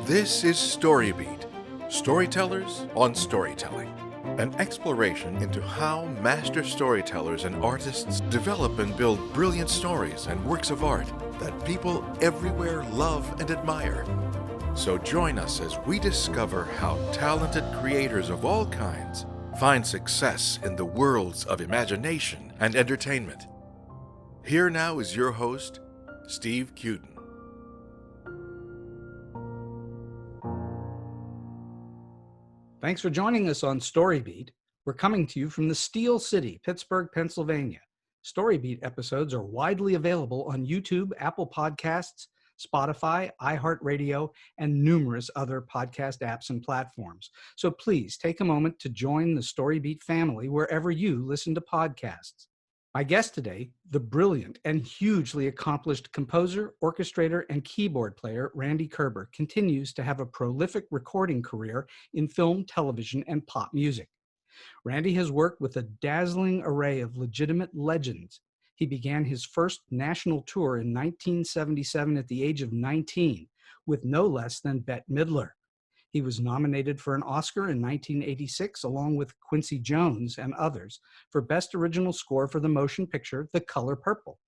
This is StoryBeat, Storytellers on Storytelling, an exploration into how master storytellers and artists develop and build brilliant stories and works of art that people everywhere love and admire. So join us as we discover how talented creators of all kinds find success in the worlds of imagination and entertainment. Here now is your host, Steve Cuden. Thanks for joining us on StoryBeat. We're coming to you from the Steel City, Pittsburgh, Pennsylvania. StoryBeat episodes are widely available on YouTube, Apple Podcasts, Spotify, iHeartRadio, and numerous other podcast apps and platforms. So please take a moment to join the StoryBeat family wherever you listen to podcasts. My guest today, the brilliant and hugely accomplished composer, orchestrator, and keyboard player Randy Kerber, continues to have a prolific recording career in film, television, and pop music. Randy has worked with a dazzling array of legitimate legends. He began his first national tour in 1977 at the age of 19 with no less than Bette Midler. He was nominated for an Oscar in 1986 along with Quincy Jones and others for Best Original Score for the motion picture The Color Purple.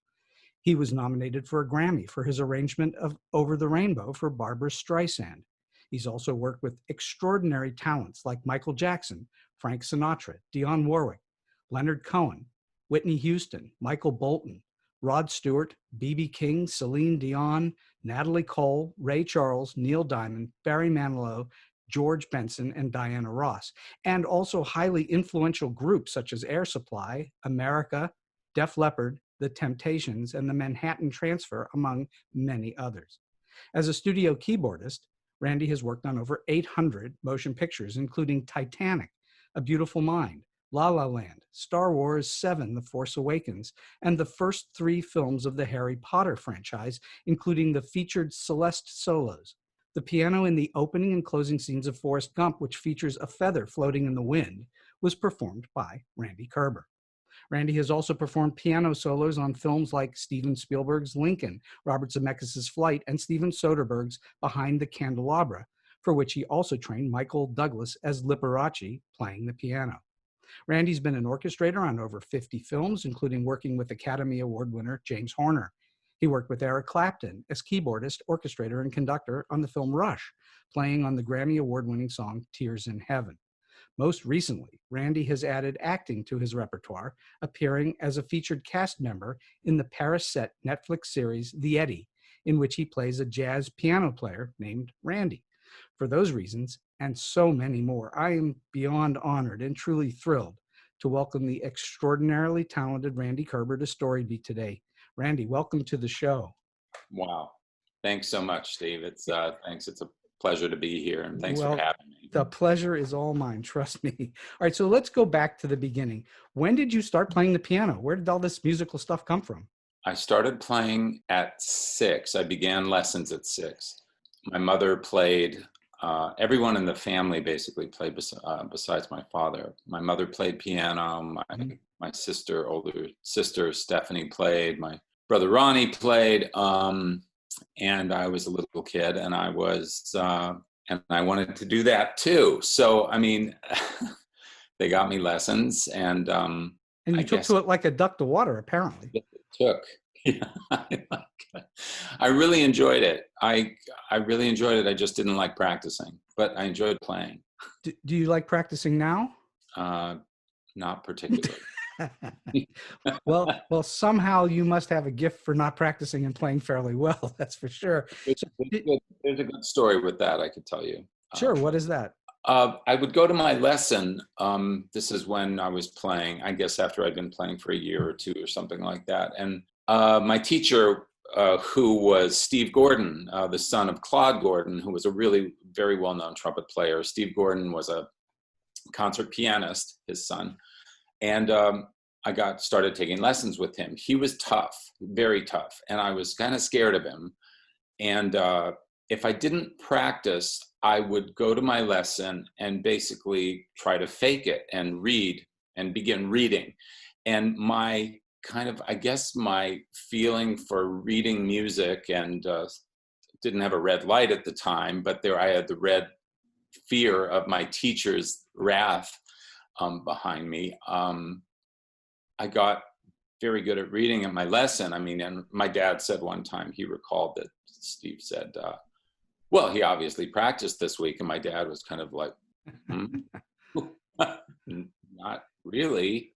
He was nominated for a Grammy for his arrangement of Over the Rainbow for Barbra Streisand. He's also worked with extraordinary talents like Michael Jackson, Frank Sinatra, Dionne Warwick, Leonard Cohen, Whitney Houston, Michael Bolton, Rod Stewart, B.B. King, Celine Dion, Natalie Cole, Ray Charles, Neil Diamond, Barry Manilow, George Benson, and Diana Ross, and also highly influential groups such as Air Supply, America, Def Leppard, The Temptations, and the Manhattan Transfer, among many others. As a studio keyboardist, Randy has worked on over 800 motion pictures, including Titanic, A Beautiful Mind, La La Land, Star Wars 7, The Force Awakens, and the first 3 films of the Harry Potter franchise, including the featured Celeste solos. The piano in the opening and closing scenes of Forrest Gump, which features a feather floating in the wind, was performed by Randy Kerber. Randy has also performed piano solos on films like Steven Spielberg's Lincoln, Robert Zemeckis' Flight, and Steven Soderbergh's Behind the Candelabra, for which he also trained Michael Douglas as Liberace playing the piano. Randy's been an orchestrator on over 50 films, including working with Academy Award winner James Horner. He worked with Eric Clapton as keyboardist, orchestrator, and conductor on the film Rush, playing on the Grammy Award-winning song Tears in Heaven. Most recently, Randy has added acting to his repertoire, appearing as a featured cast member in the Paris-set Netflix series The Eddy, in which he plays a jazz piano player named Randy. For those reasons, and so many more, I am beyond honored and truly thrilled to welcome the extraordinarily talented Randy Kerber to StoryBeat today. Randy, welcome to the show. Wow. Thanks so much, Steve. It's thanks. It's a pleasure to be here, and thanks for having me. The pleasure is all mine, trust me. All right, so let's go back to the beginning. When did you start playing the piano? Where did all this musical stuff come from? I started playing at 6. I began lessons at 6. My mother played. Everyone in the family basically played besides my father. My mother played piano. My older sister Stephanie played. My brother Ronnie played. And I was a little kid, and I wanted to do that too. So I mean, they got me lessons, and you took to it like a duck to water, apparently. It took. Yeah, I really enjoyed it. I really enjoyed it. I just didn't like practicing, but I enjoyed playing. Do you like practicing now? Not particularly. Well, somehow you must have a gift for not practicing and playing fairly well. That's for sure. There's a good story with that I could tell you. Sure. What is that? I would go to my lesson. This is when I was playing, I guess after I'd been playing for a year or two or something like that. And my teacher, who was Steve Gordon, the son of Claude Gordon, who was a really very well-known trumpet player. Steve Gordon was a concert pianist, his son. And I started taking lessons with him. He was tough, very tough. And I was kind of scared of him. And if I didn't practice, I would go to my lesson and basically try to fake it and read and begin reading. And my feeling for reading music and didn't have a red light at the time, but there I had the red fear of my teacher's wrath behind me. I got very good at reading at my lesson. I mean, and my dad said one time, he recalled that Steve said, well, he obviously practiced this week. And my dad was kind of like, not really.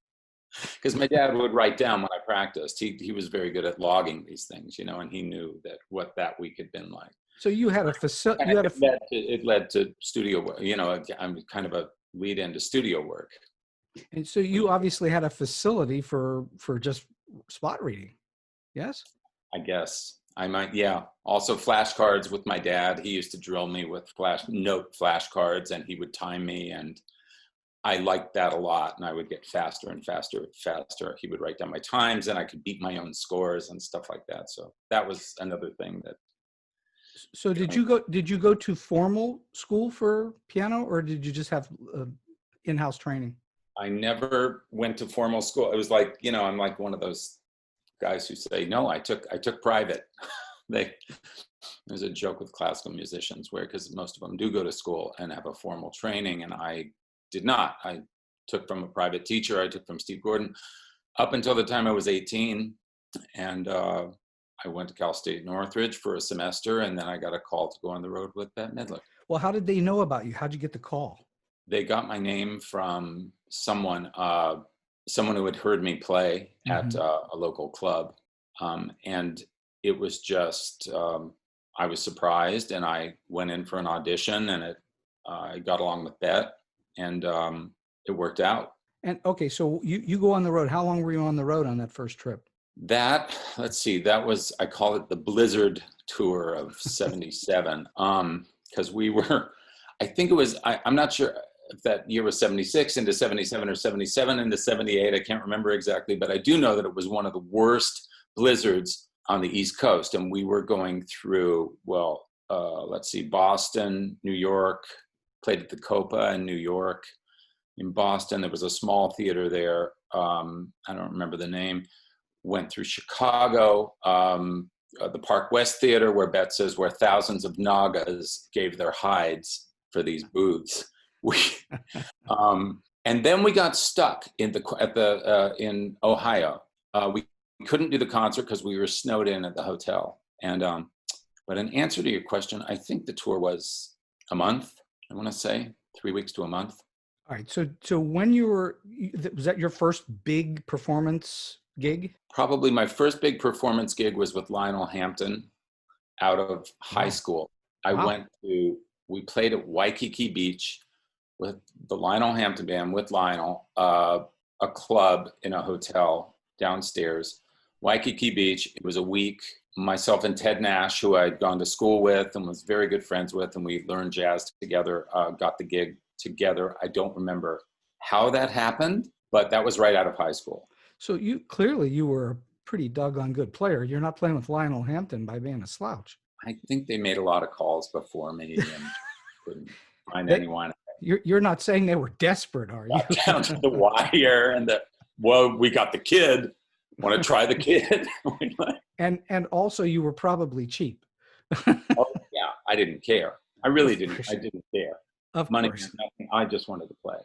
Because my dad would write down when I practiced. He was very good at logging these things, you know, and he knew that what that week had been like. So you had a facility. It led to studio work. You know, I'm kind of a lead into studio work. And so you obviously had a facility for just spot reading. Yes? I guess I might. Yeah. Also flashcards with my dad. He used to drill me with flashcards, and he would time me, and I liked that a lot. And I would get faster and faster and faster. He would write down my times, and I could beat my own scores and stuff like that. So that was another thing that. So did you go to formal school for piano, or did you just have in-house training? I never went to formal school. It was like, you know, I'm like one of those guys who say, no, I took private. There's a joke with classical musicians where, because most of them do go to school and have a formal training, and I did not. I took from a private teacher. I took from Steve Gordon up until the time I was 18. And I went to Cal State Northridge for a semester, and then I got a call to go on the road with Bette Midler. Well, how did they know about you? How'd you get the call? They got my name from someone who had heard me play at a local club. And it was just, I was surprised, and I went in for an audition, and I got along with Bette, and it worked out. And okay, so you go on the road. How long were you on the road on that first trip? Let's see, that was, I call it the Blizzard tour of 77. Because we were, I think it was, I'm not sure if that year was 76 into 77 or 77 into 78. I can't remember exactly, but I do know that it was one of the worst blizzards on the East Coast. And we were going through, let's see, Boston, New York, played at the Copa in New York. In Boston, there was a small theater there. I don't remember the name. Went through Chicago, the Park West Theater, where Bette says, where thousands of Nagas gave their hides for these booths. And then we got stuck in Ohio. We couldn't do the concert because we were snowed in at the hotel. And but in answer to your question, I think the tour was a month. I want to say 3 weeks to a month. All right. So when was that your first big performance gig? Probably my first big performance gig was with Lionel Hampton out of high school. We played at Waikiki Beach with the Lionel Hampton Band, with Lionel, a club in a hotel downstairs, Waikiki Beach. It was a week. Myself and Ted Nash, who I'd gone to school with and was very good friends with, and we learned jazz together, got the gig together. I don't remember how that happened, but that was right out of high school. So you were a pretty doggone good player. You're not playing with Lionel Hampton by being a slouch. I think they made a lot of calls before me and couldn't find anyone. You're not saying they were desperate, are you? Down to the wire and we got the kid. Want to try the kid? and also you were probably cheap. Oh yeah, I didn't care. I really didn't. I didn't care. Of Money course. was nothing. I just wanted to play.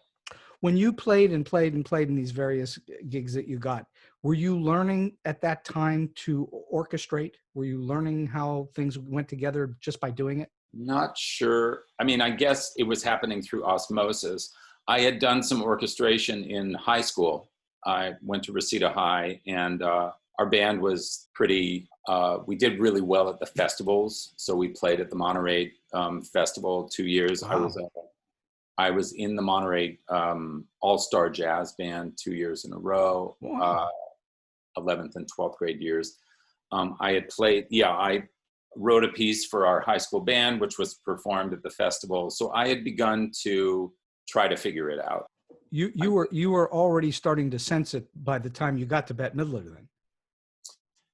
When you played in these various gigs that you got, were you learning at that time to orchestrate? Were you learning how things went together just by doing it? Not sure. I mean, I guess it was happening through osmosis. I had done some orchestration in high school. I went to Reseda High, and our band was pretty, we did really well at the festivals. So we played at the Monterey Festival 2 years. Wow. I was in the Monterey All-Star Jazz Band 2 years in a row, Wow. 11th and 12th grade years. I had played, I wrote a piece for our high school band, which was performed at the festival. So I had begun to try to figure it out. You were already starting to sense it by the time you got to Bette Midler then.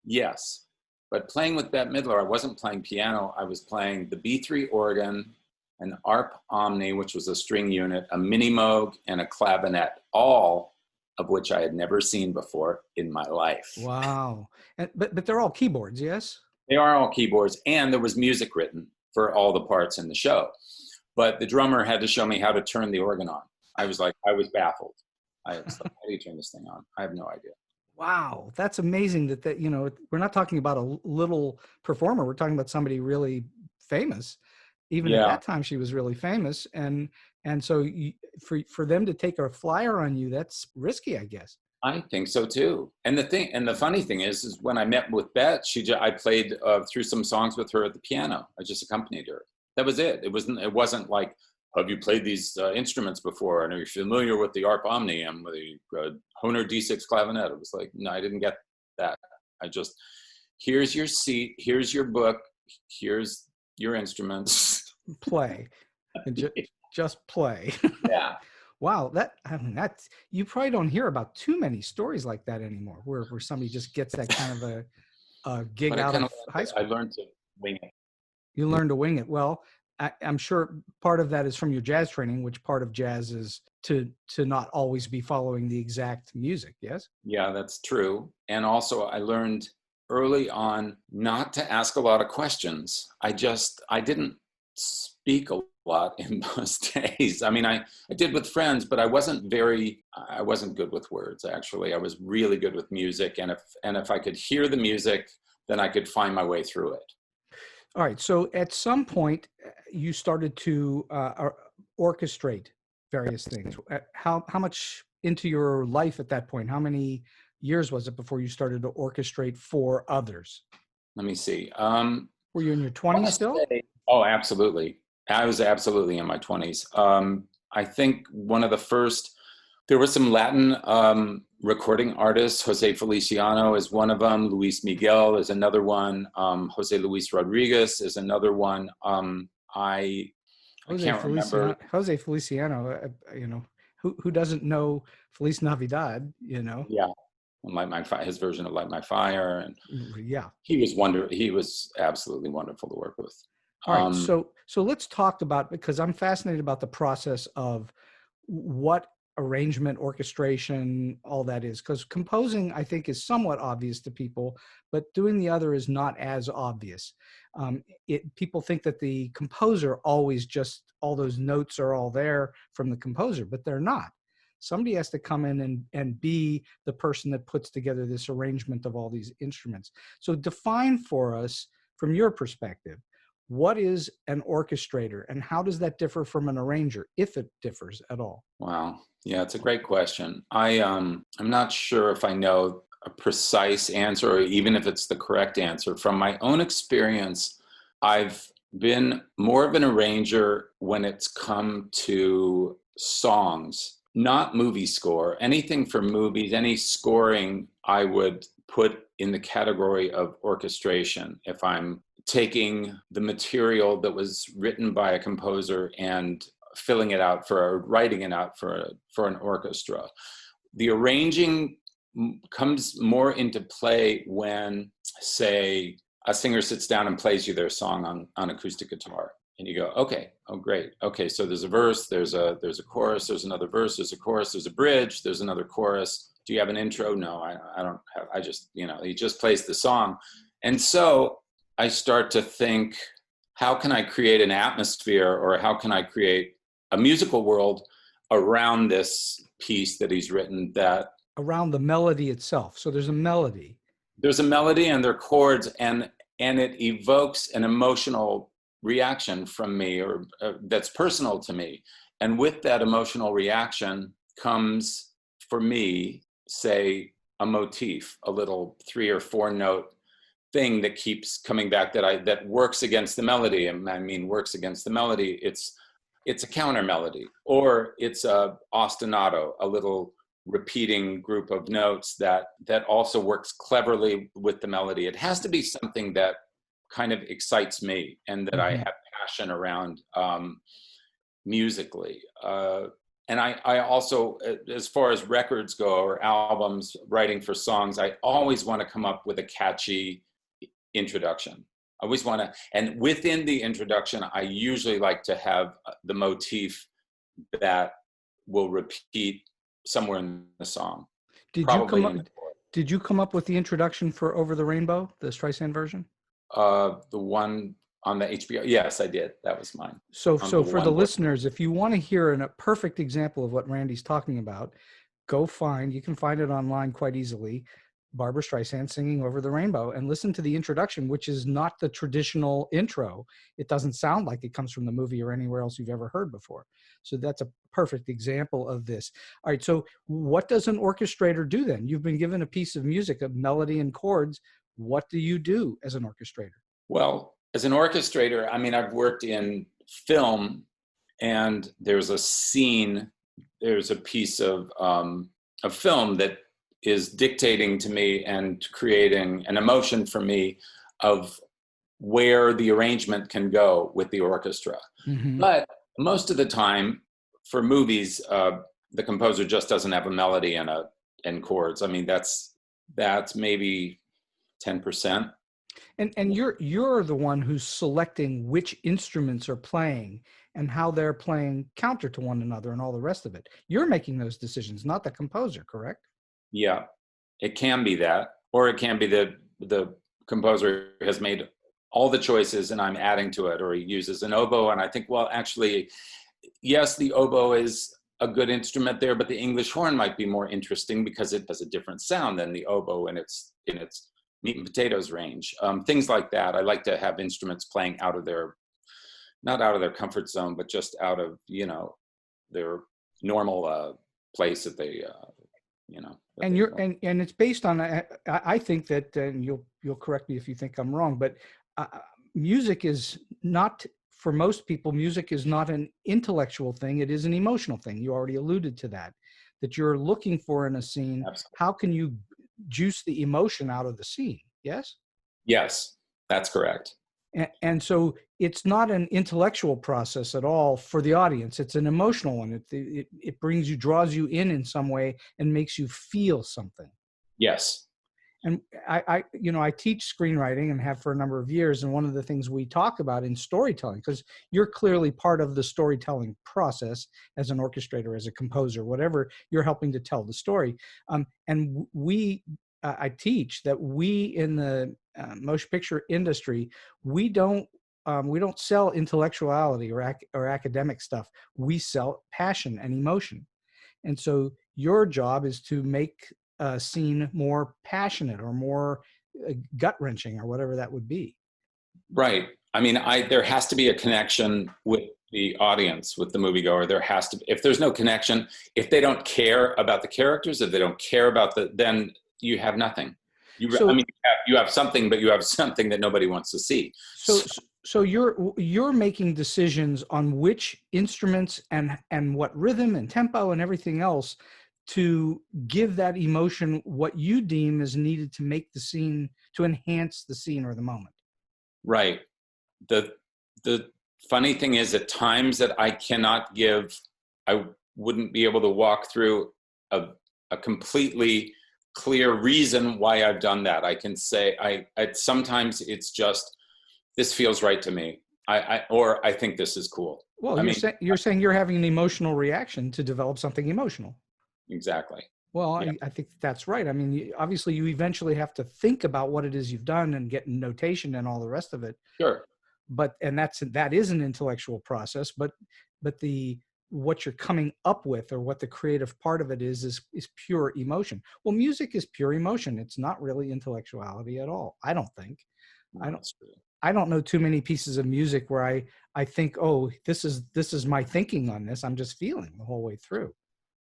Yes, but playing with Bette Midler, I wasn't playing piano. I was playing the B3 organ, an ARP Omni, which was a string unit, a mini Moog, and a clavinet, all of which I had never seen before in my life. Wow. But they're all keyboards, yes? They are all keyboards, and there was music written for all the parts in the show. But the drummer had to show me how to turn the organ on. I was baffled. I was like, how do you turn this thing on? I have no idea. Wow, that's amazing that you know, we're not talking about a little performer. We're talking about somebody really famous. Even at that time, she was really famous, and so for them to take a flyer on you, that's risky, I guess. I think so too. And the funny thing is when I met with Bette, I played through some songs with her at the piano. I just accompanied her. That was it. It wasn't like, have you played these instruments before? And are you familiar with the Arp Omnium, with the Hohner D6 clavinet? It was like, no, I didn't get that. I just, here's your seat, here's your book, here's your instruments. Play. And just play. Yeah. Wow, that's, you probably don't hear about too many stories like that anymore, where somebody just gets that kind of a gig out of high school. I learned to wing it. You learn to wing it. Well, I'm sure part of that is from your jazz training, which part of jazz is to not always be following the exact music, yes? Yeah, that's true. And also I learned early on not to ask a lot of questions. I didn't speak a lot in those days. I mean, I did with friends, but I wasn't good with words, actually. I was really good with music. And if I could hear the music, then I could find my way through it. All right. So at some point, you started to orchestrate various things. How much into your life at that point? How many years was it before you started to orchestrate for others? Let me see. Were you in your 20s still? Oh, absolutely. I was absolutely in my 20s. I think one of the first, there were some Latin recording artists. Jose Feliciano is one of them. Luis Miguel is another one. Jose Luis Rodriguez is another one. I can't remember. Jose Feliciano, you know, who doesn't know Feliz Navidad, you know? Yeah. Light My Fire, his version of Light My Fire. And yeah, he was absolutely wonderful to work with. All right, so let's talk about, because I'm fascinated about the process of what arrangement, orchestration, all that is, because composing, I think, is somewhat obvious to people, but doing the other is not as obvious. People think that the composer always just, all those notes are all there from the composer, but they're not. Somebody has to come in and be the person that puts together this arrangement of all these instruments. So define for us, from your perspective, what is an orchestrator and how does that differ from an arranger, if it differs at all? Wow. Yeah, it's a great question. I'm not sure if I know a precise answer or even if it's the correct answer. From my own experience, I've been more of an arranger when it's come to songs, not movie score. Anything for movies, any scoring, I would put in the category of orchestration. If I'm taking the material that was written by a composer and writing it out for an orchestra. The arranging comes more into play when, say, a singer sits down and plays you their song on acoustic guitar. And you go, okay, oh great. Okay, so there's a verse, there's a chorus, there's another verse, there's a chorus, there's a bridge, there's another chorus. Do you have an intro? No, I don't have, I just, he just plays the song. And so I start to think, how can I create an atmosphere, or how can I create a musical world around this piece that he's written, that around the melody itself. So there's a melody. There's a melody and there are chords, and it evokes an emotional reaction from me, or that's personal to me. And with that emotional reaction comes, for me, say, a motif, a little 3 or 4 note thing that keeps coming back, that works against the melody. And I mean, works against the melody. It's a counter melody, or it's a ostinato, a little repeating group of notes that also works cleverly with the melody. It has to be something that kind of excites me and that I have passion around musically. And I also, as far as records go, or albums, writing for songs, I always want to come up with a catchy introduction. I always want to, and within the introduction, I usually like to have the motif that will repeat somewhere in the song. Did you come up with the introduction for Over the Rainbow, the Streisand version? The one on the HBO. Yes, I did. That was mine. So for the listeners, if you want to hear a perfect example of what Randy's talking about, you can find it online quite easily, Barbra Streisand singing Over the Rainbow, and listen to the introduction, which is not the traditional intro. It doesn't sound like it comes from the movie or anywhere else you've ever heard before. So that's a perfect example of this. All right, so what does an orchestrator do then? You've been given a piece of music, a melody and chords. What do you do as an orchestrator? Well, as an orchestrator, I mean, I've worked in film, and there's a scene, there's a piece of film that is dictating to me and creating an emotion for me of where the arrangement can go with the orchestra. Mm-hmm. But most of the time, for movies, the composer just doesn't have a melody and chords. I mean, that's maybe 10%. And you're the one who's selecting which instruments are playing and how they're playing counter to one another and all the rest of it. You're making those decisions, not the composer, correct? Yeah, it can be that, or it can be the composer has made all the choices and I'm adding to it, or he uses an oboe and I think, well, actually, yes, the oboe is a good instrument there, but the English horn might be more interesting because it has a different sound than the oboe in its meat and potatoes range. Things like that. I like to have instruments playing out of not out of their comfort zone, but just out of, their normal place that they, And and it's based on, I think that, and you'll correct me if you think I'm wrong, but music is not, for most people, music is not an intellectual thing. It is an emotional thing. You already alluded to that you're looking for in a scene. Absolutely. How can you juice the emotion out of the scene? Yes? Yes, that's correct. And so it's not an intellectual process at all for the audience. It's an emotional one. It draws you in some way and makes you feel something. Yes. And I teach screenwriting and have for a number of years. And one of the things we talk about in storytelling, because you're clearly part of the storytelling process as an orchestrator, as a composer, whatever, you're helping to tell the story. And I teach that we in the motion picture industry, we don't sell intellectuality or academic stuff. We sell passion and emotion. And so your job is to make a scene more passionate or more gut-wrenching or whatever that would be. Right. I mean, there has to be a connection with the audience, with the moviegoer. There has to be. If there's no connection, if they don't care about the characters, if they don't care about then you have nothing. You have something, but you have something that nobody wants to see. So you're making decisions on which instruments and what rhythm and tempo and everything else to give that emotion what you deem is needed to make the scene, to enhance the scene or the moment. Right. The funny thing is, at times that I wouldn't be able to walk through a completely clear reason why I've done that. I can say sometimes it's just, this feels right to me. Or I think this is cool. Well, you're saying you're having an emotional reaction to develop something emotional. Exactly. Well, yeah. I think that's right. I mean, obviously you eventually have to think about what it is you've done and get notation and all the rest of it. Sure. That is an intellectual process, but what you're coming up with, or what the creative part of it is pure emotion. Well, music is pure emotion. It's not really intellectuality at all, I don't think. I don't know too many pieces of music where I think, oh, this is my thinking on this. I'm just feeling the whole way through.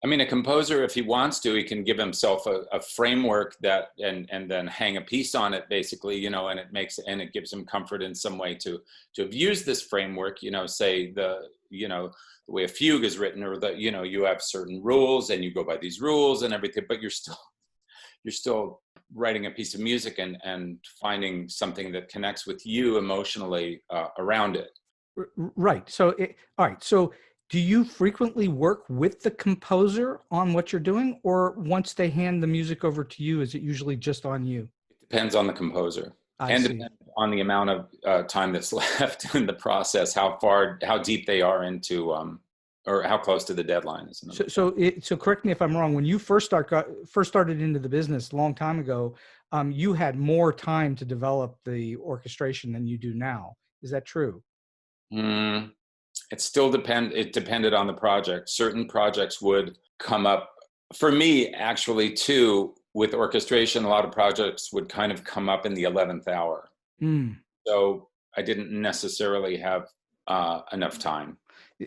I mean, a composer, if he wants to, he can give himself a framework that and then hang a piece on it, basically, and it gives him comfort in some way to have used this framework, say the way a fugue is written, or that, you have certain rules and you go by these rules and everything, but you're still writing a piece of music and finding something that connects with you emotionally around it. Right. So, all right. So, do you frequently work with the composer on what you're doing, or once they hand the music over to you, is it usually just on you? It depends on the composer. Depends on the amount of time that's left in the process, how deep they are into, or how close to the deadline is. So correct me if I'm wrong. When you first started into the business a long time ago, you had more time to develop the orchestration than you do now. Is that true? It still it depended on the project. Certain projects would come up for me, actually, too, with orchestration. A lot of projects would kind of come up in the 11th hour. So I didn't necessarily have enough time.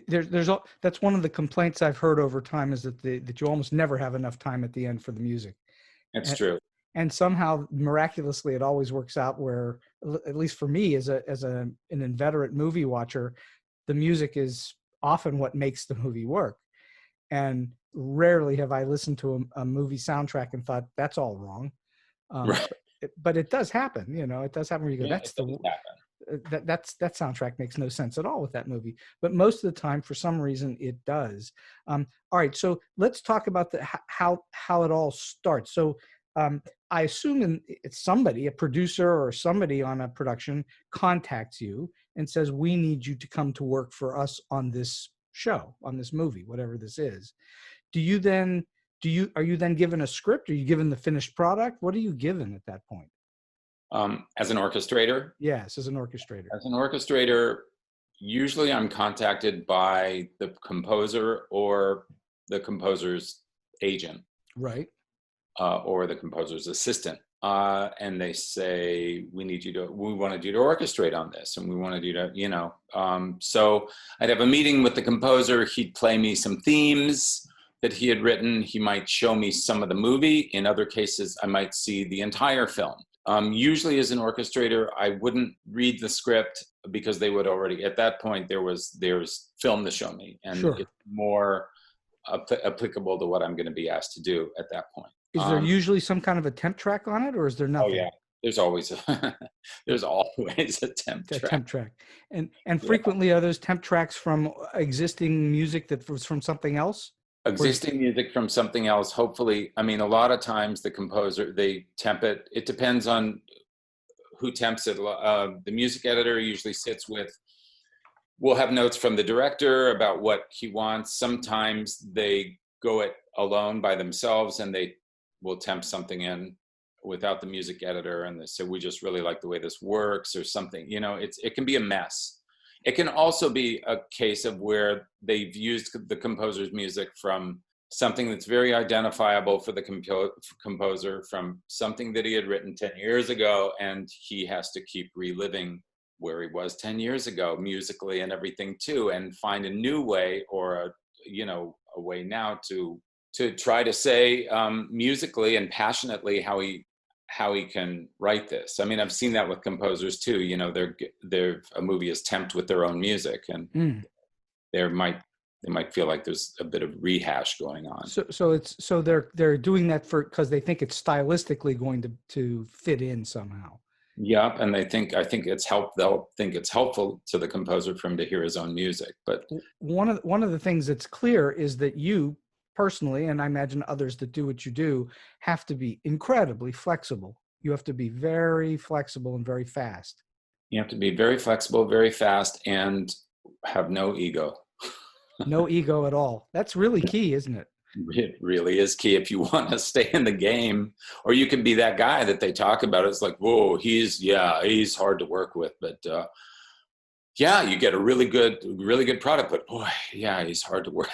That's one of the complaints I've heard over time, is that you almost never have enough time at the end for the music. It's true. And somehow, miraculously, it always works out where, at least for me, as an inveterate movie watcher, the music is often what makes the movie work. And rarely have I listened to a movie soundtrack and thought that's all wrong. Right. But it does happen. It does happen where you go, Yeah, that soundtrack makes no sense at all with that movie. But most of the time, for some reason, it does. All right, so let's talk about how it all starts. So I assume it's somebody, a producer or somebody on a production, contacts you and says, we need you to come to work for us on this show, on this movie, whatever this is. Are you then given a script? Are you given the finished product? What are you given at that point? As an orchestrator? Yes, as an orchestrator. As an orchestrator, usually I'm contacted by the composer or the composer's agent. Right. Or the composer's assistant. And they say, we wanted you to orchestrate on this, and we wanted you to, so I'd have a meeting with the composer. He'd play me some themes that he had written. He might show me some of the movie. In other cases, I might see the entire film. Usually as an orchestrator, I wouldn't read the script because they would already, at that point, there's film to show me, and Sure. It's more applicable to what I'm going to be asked to do at that point. Is there usually some kind of a temp track on it, or is there nothing? Oh yeah, there's always a temp track. And frequently are those temp tracks from existing music that was from something else? Existing music from something else, hopefully. I mean, a lot of times the composer, they temp it. It depends on who temps it. The music editor usually sits with, we'll have notes from the director about what he wants. Sometimes they go it alone by themselves and they will temp something in without the music editor, and they say, we just really like the way this works, or something. It can be a mess. It can also be a case of where they've used the composer's music from something that's very identifiable for the composer, from something that he had written 10 years ago, and he has to keep reliving where he was 10 years ago musically and everything too, and find a new way, or a way now to try to say musically and passionately how he can write this. I mean, I've seen that with composers too. A movie is temped with their own music, and they might feel like there's a bit of rehash going on. So they're doing that because they think it's stylistically going to fit in somehow. Yep, and I think they'll think it's helpful to the composer for him to hear his own music. But one of the things that's clear is that you personally, and I imagine others that do what you do, have to be incredibly flexible. You have to be very flexible and very fast. You have to be very flexible, very fast, and have no ego. No ego at all. That's really key, isn't it? It really is key if you want to stay in the game. Or you can be that guy that they talk about. It's like, whoa, he's hard to work with, but you get a really good product, but boy, yeah, he's hard to work.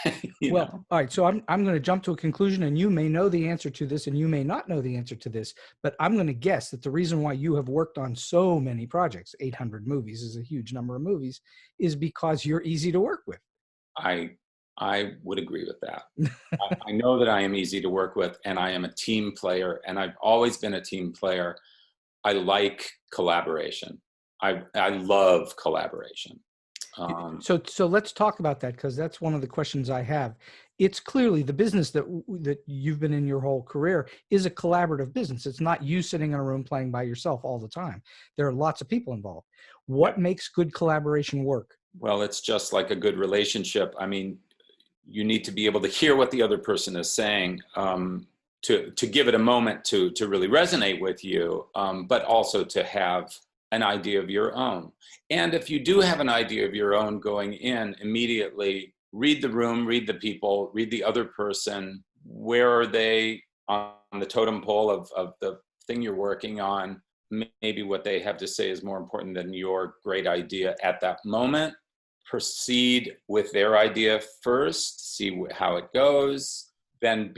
Well, all right. So I'm going to jump to a conclusion, and you may know the answer to this, and you may not know the answer to this, but I'm going to guess that the reason why you have worked on so many projects, 800 movies is a huge number of movies, is because you're easy to work with. I would agree with that. I know that I am easy to work with, and I am a team player, and I've always been a team player. I like collaboration. I love collaboration. So let's talk about that, because that's one of the questions I have. It's clearly the business that you've been in your whole career is a collaborative business. It's not you sitting in a room playing by yourself all the time. There are lots of people involved. What makes good collaboration work? Well, it's just like a good relationship. I mean, you need to be able to hear what the other person is saying, to give it a moment to really resonate with you, but also to have an idea of your own. And if you do have an idea of your own going in, immediately read the room, read the people, read the other person. Where are they on the totem pole of the thing you're working on, maybe what they have to say is more important than your great idea at that moment. Proceed with their idea first, see how it goes, then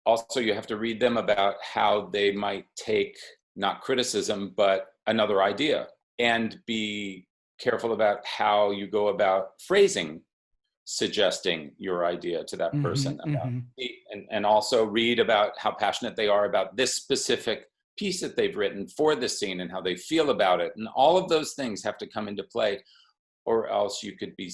also you have to read them about how they might take, not criticism, but another idea, and be careful about how you go about phrasing, suggesting your idea to that person. And also read about how passionate they are about this specific piece that they've written for this scene and how they feel about it. And all of those things have to come into play, or else you could be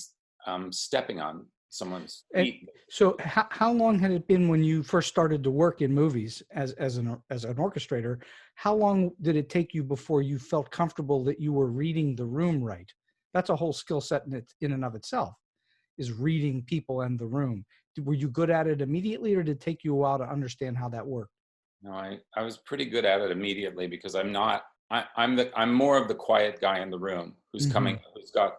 stepping on someone's feet. So how long had it been when you first started to work in movies as an orchestrator? How long did it take you before you felt comfortable that you were reading the room right? That's a whole skill set in and of itself, is reading people and the room. Were you good at it immediately, or did it take you a while to understand how that worked? No, I was pretty good at it immediately, because I'm more of the quiet guy in the room who's coming, who's got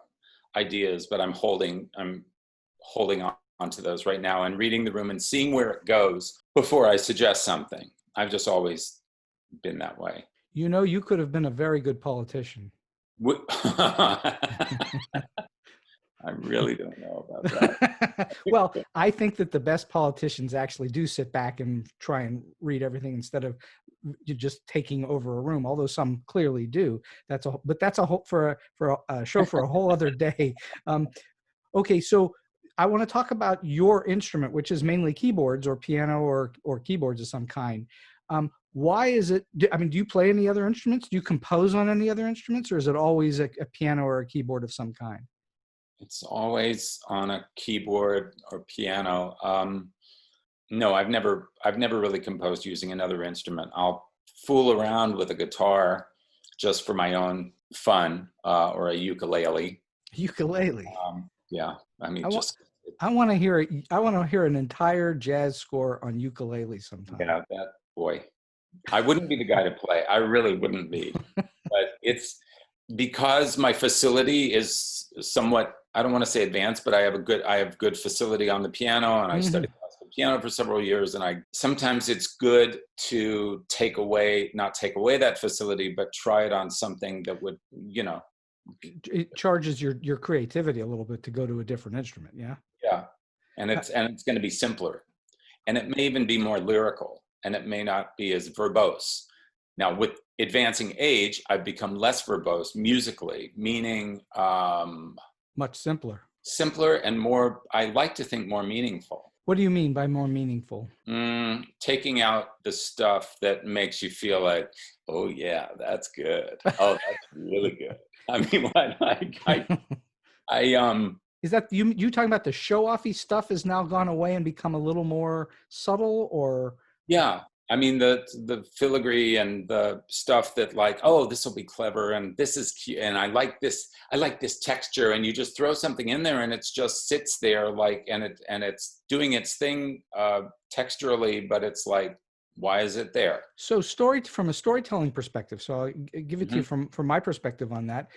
ideas, but I'm holding on to those right now and reading the room and seeing where it goes before I suggest something. I've just always been that way. You know, you could have been a very good politician. I really don't know about that. Well, I think that the best politicians actually do sit back and try and read everything instead of you just taking over a room, although some clearly do. But that's a hope for a show for a whole other day. Okay, so I want to talk about your instrument, which is mainly keyboards or piano or keyboards of some kind. Why is it, do you play any other instruments? Do you compose on any other instruments, or is it always a piano or a keyboard of some kind? It's always on a keyboard or piano. No, I've never really composed using another instrument. I'll fool around with a guitar just for my own fun, or a ukulele. Ukulele. Yeah, I want to hear an entire jazz score on ukulele sometime. Yeah, that boy. I wouldn't be the guy to play. I really wouldn't be. But it's because my facility is somewhat, I don't want to say advanced, but I have good facility on the piano, and I studied classical piano for several years. And sometimes it's good to not take away that facility, but try it on something that would, it charges your creativity a little bit to go to a different instrument. Yeah. Yeah. And it's going to be simpler, and it may even be more lyrical, and it may not be as verbose. Now, with advancing age, I've become less verbose musically, meaning much simpler and more, I like to think, more meaningful. What do you mean by more meaningful? Taking out the stuff that makes you feel like, oh yeah, that's good. Oh, that's really good. I mean, is that you talking about the show-offy stuff has now gone away and become a little more subtle, or? Yeah. I mean, the filigree and the stuff that, like, oh, this will be clever, and this is cute, and I like this texture, and you just throw something in there and it just sits there, like, and it's doing its thing texturally, but it's like, why is it there? So from a storytelling perspective, so I'll give it to you from my perspective on that.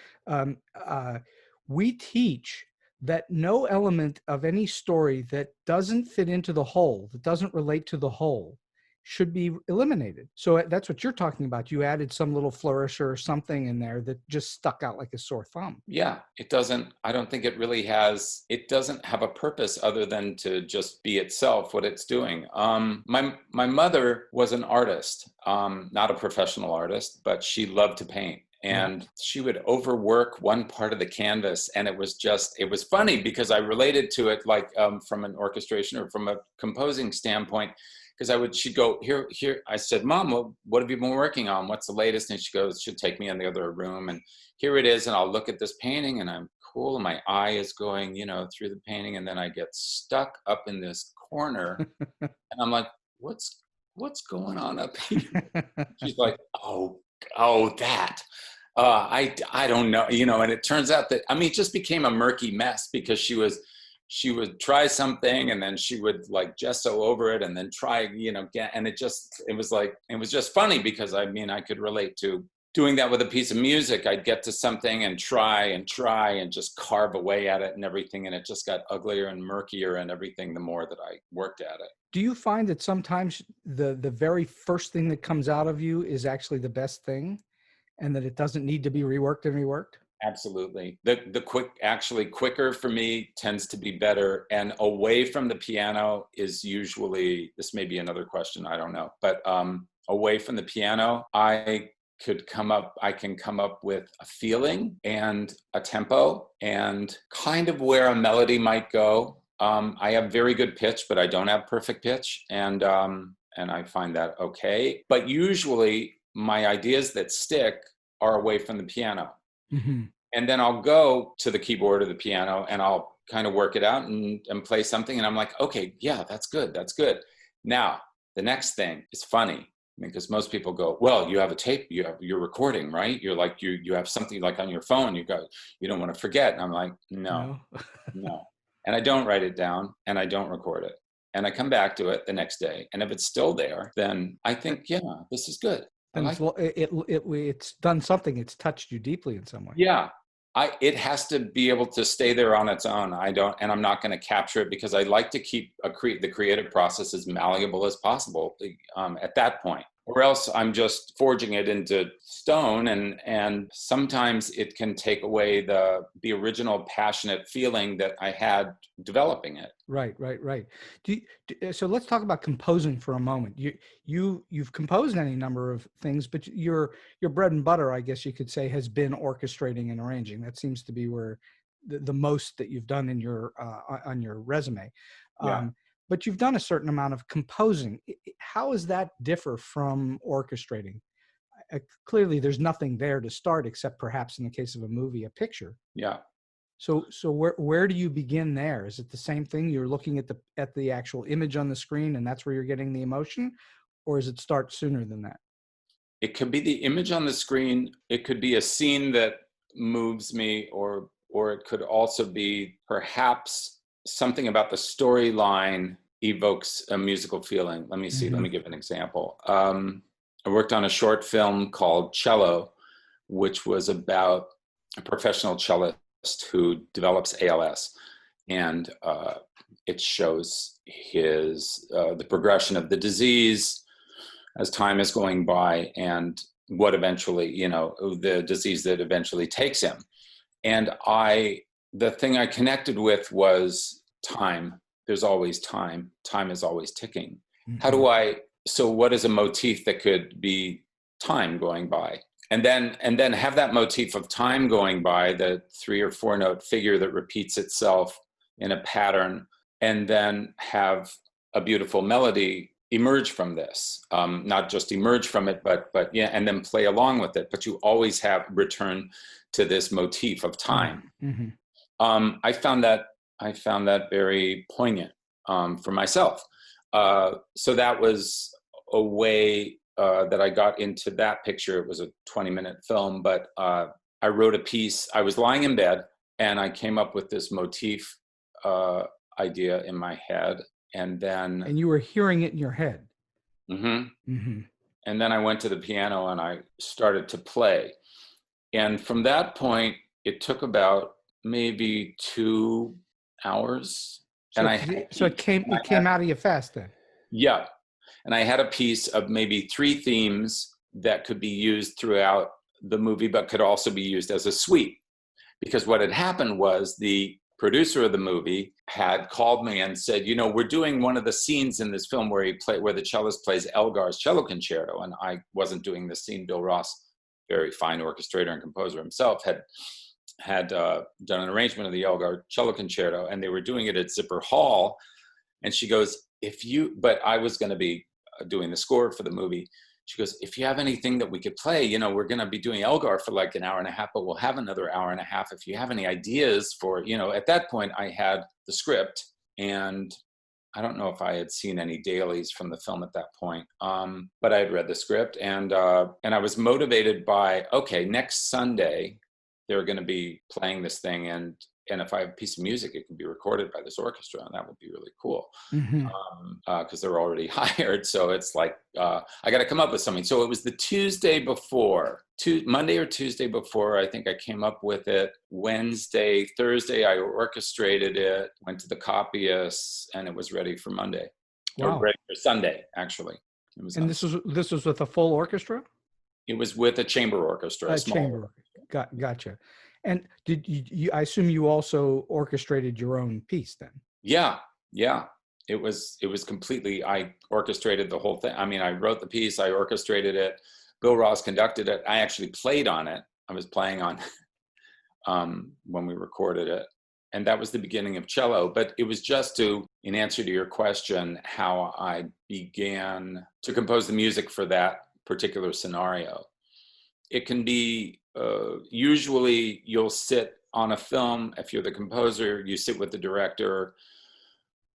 We teach that no element of any story that doesn't fit into the whole, that doesn't relate to the whole, should be eliminated. So that's what you're talking about. You added some little flourish or something in there that just stuck out like a sore thumb. Yeah, I don't think it doesn't have a purpose other than to just be itself, what it's doing. My mother was an artist, not a professional artist, but she loved to paint. And she would overwork one part of the canvas, and it was funny because I related to it like from an orchestration or from a composing standpoint. Because she'd go, here. I said, Mom, what have you been working on? What's the latest? And she goes, she'd take me in the other room, and here it is. And I'll look at this painting, and I'm cool. And my eye is going, through the painting. And then I get stuck up in this corner, and I'm like, what's going on up here? She's like, oh, that. I don't know, and it turns out that, it just became a murky mess because she would try something, and then she would like gesso over it, and then try, and it was just funny because I could relate to doing that with a piece of music, I'd get to something and try and just carve away at it and everything. And it just got uglier and murkier and everything the more that I worked at it. Do you find that sometimes the very first thing that comes out of you is actually the best thing and that it doesn't need to be reworked and reworked? Absolutely. Actually quicker for me tends to be better. And away from the piano is usually, this may be another question, I don't know. But away from the piano, I can come up with a feeling and a tempo and kind of where a melody might go. I have very good pitch, but I don't have perfect pitch. And I find that okay. But usually my ideas that stick are away from the piano. Mm-hmm. And then I'll go to the keyboard or the piano and I'll kind of work it out and play something. And I'm like, okay, yeah, that's good. That's good. Now, the next thing is funny because most people go, well, you have a tape, you're recording, right? You're like, you have something like on your phone, you don't want to forget. And I'm like, no. And I don't write it down and I don't record it. And I come back to it the next day. And if it's still there, then I think, yeah, this is good. And it's done something. It's touched you deeply in some way. Yeah, it has to be able to stay there on its own. I'm not going to capture it because I like to keep the creative process as malleable as possible at that point. Or else I'm just forging it into stone, and sometimes it can take away the original passionate feeling that I had developing it. Right. So let's talk about composing for a moment. You've composed any number of things, but your bread and butter, I guess you could say, has been orchestrating and arranging. That seems to be where the most that you've done in your on your resume. Yeah. But you've done a certain amount of composing. How does that differ from orchestrating? Clearly, there's nothing there to start except perhaps in the case of a movie, a picture. Yeah. So where do you begin there? Is it the same thing? You're looking at the actual image on the screen and that's where you're getting the emotion? Or does it start sooner than that? It could be the image on the screen. It could be a scene that moves me, or it could also be perhaps something about the storyline evokes a musical feeling. Let me see. Mm-hmm. Let me give an example. I worked on a short film called Cello, which was about a professional cellist who develops ALS. And it shows the progression of the disease as time is going by and what eventually, the disease that eventually takes him. And the thing I connected with was time. There's always time. Time is always ticking. Mm-hmm. So what is a motif that could be time going by? And then have that motif of time going by, the 3 or 4 note figure that repeats itself in a pattern, and then have a beautiful melody emerge from this. Not just emerge from it, but yeah, and then play along with it. But you always have return to this motif of time. Mm-hmm. I found that very poignant for myself. So that was a way that I got into that picture. It was a 20-minute film, but I wrote a piece. I was lying in bed and I came up with this motif idea in my head. And you were hearing it in your head. Mm-hmm. Mm-hmm. And then I went to the piano and I started to play. And from that point, it took about maybe 2 hours. So it came out of you fast then. Yeah. And I had a piece of maybe 3 themes that could be used throughout the movie, but could also be used as a suite. Because what had happened was the producer of the movie had called me and said, we're doing one of the scenes in this film where the cellist plays Elgar's cello concerto. And I wasn't doing this scene. Bill Ross, very fine orchestrator and composer himself, had done an arrangement of the Elgar cello concerto, and they were doing it at Zipper Hall. And she goes, but I was going to be doing the score for the movie. She goes, if you have anything that we could play, we're going to be doing Elgar for like an hour and a half, but we'll have another hour and a half. If you have any ideas for, at that point I had the script, and I don't know if I had seen any dailies from the film at that point. But I had read the script, and I was motivated by, okay, next Sunday, they're going to be playing this thing. And if I have a piece of music, it can be recorded by this orchestra, and that would be really cool. Mm-hmm. Because they're already hired. So it's like, I got to come up with something. So it was the Tuesday before, Monday or Tuesday before, I think I came up with it. Wednesday, Thursday, I orchestrated it, went to the copyists, and it was ready for Monday. Wow. Or ready for Sunday, actually. It was. And this was with a full orchestra? It was with a chamber orchestra. A chamber orchestra. Gotcha. And did you, I assume you also orchestrated your own piece then? Yeah. It was completely, I orchestrated the whole thing. I mean, I wrote the piece, I orchestrated it. Bill Ross conducted it. I actually played on it. I was playing on when we recorded it. And that was the beginning of cello. But it was just in answer to your question, how I began to compose the music for that particular scenario. It can be, usually you'll sit on a film, if you're the composer, you sit with the director,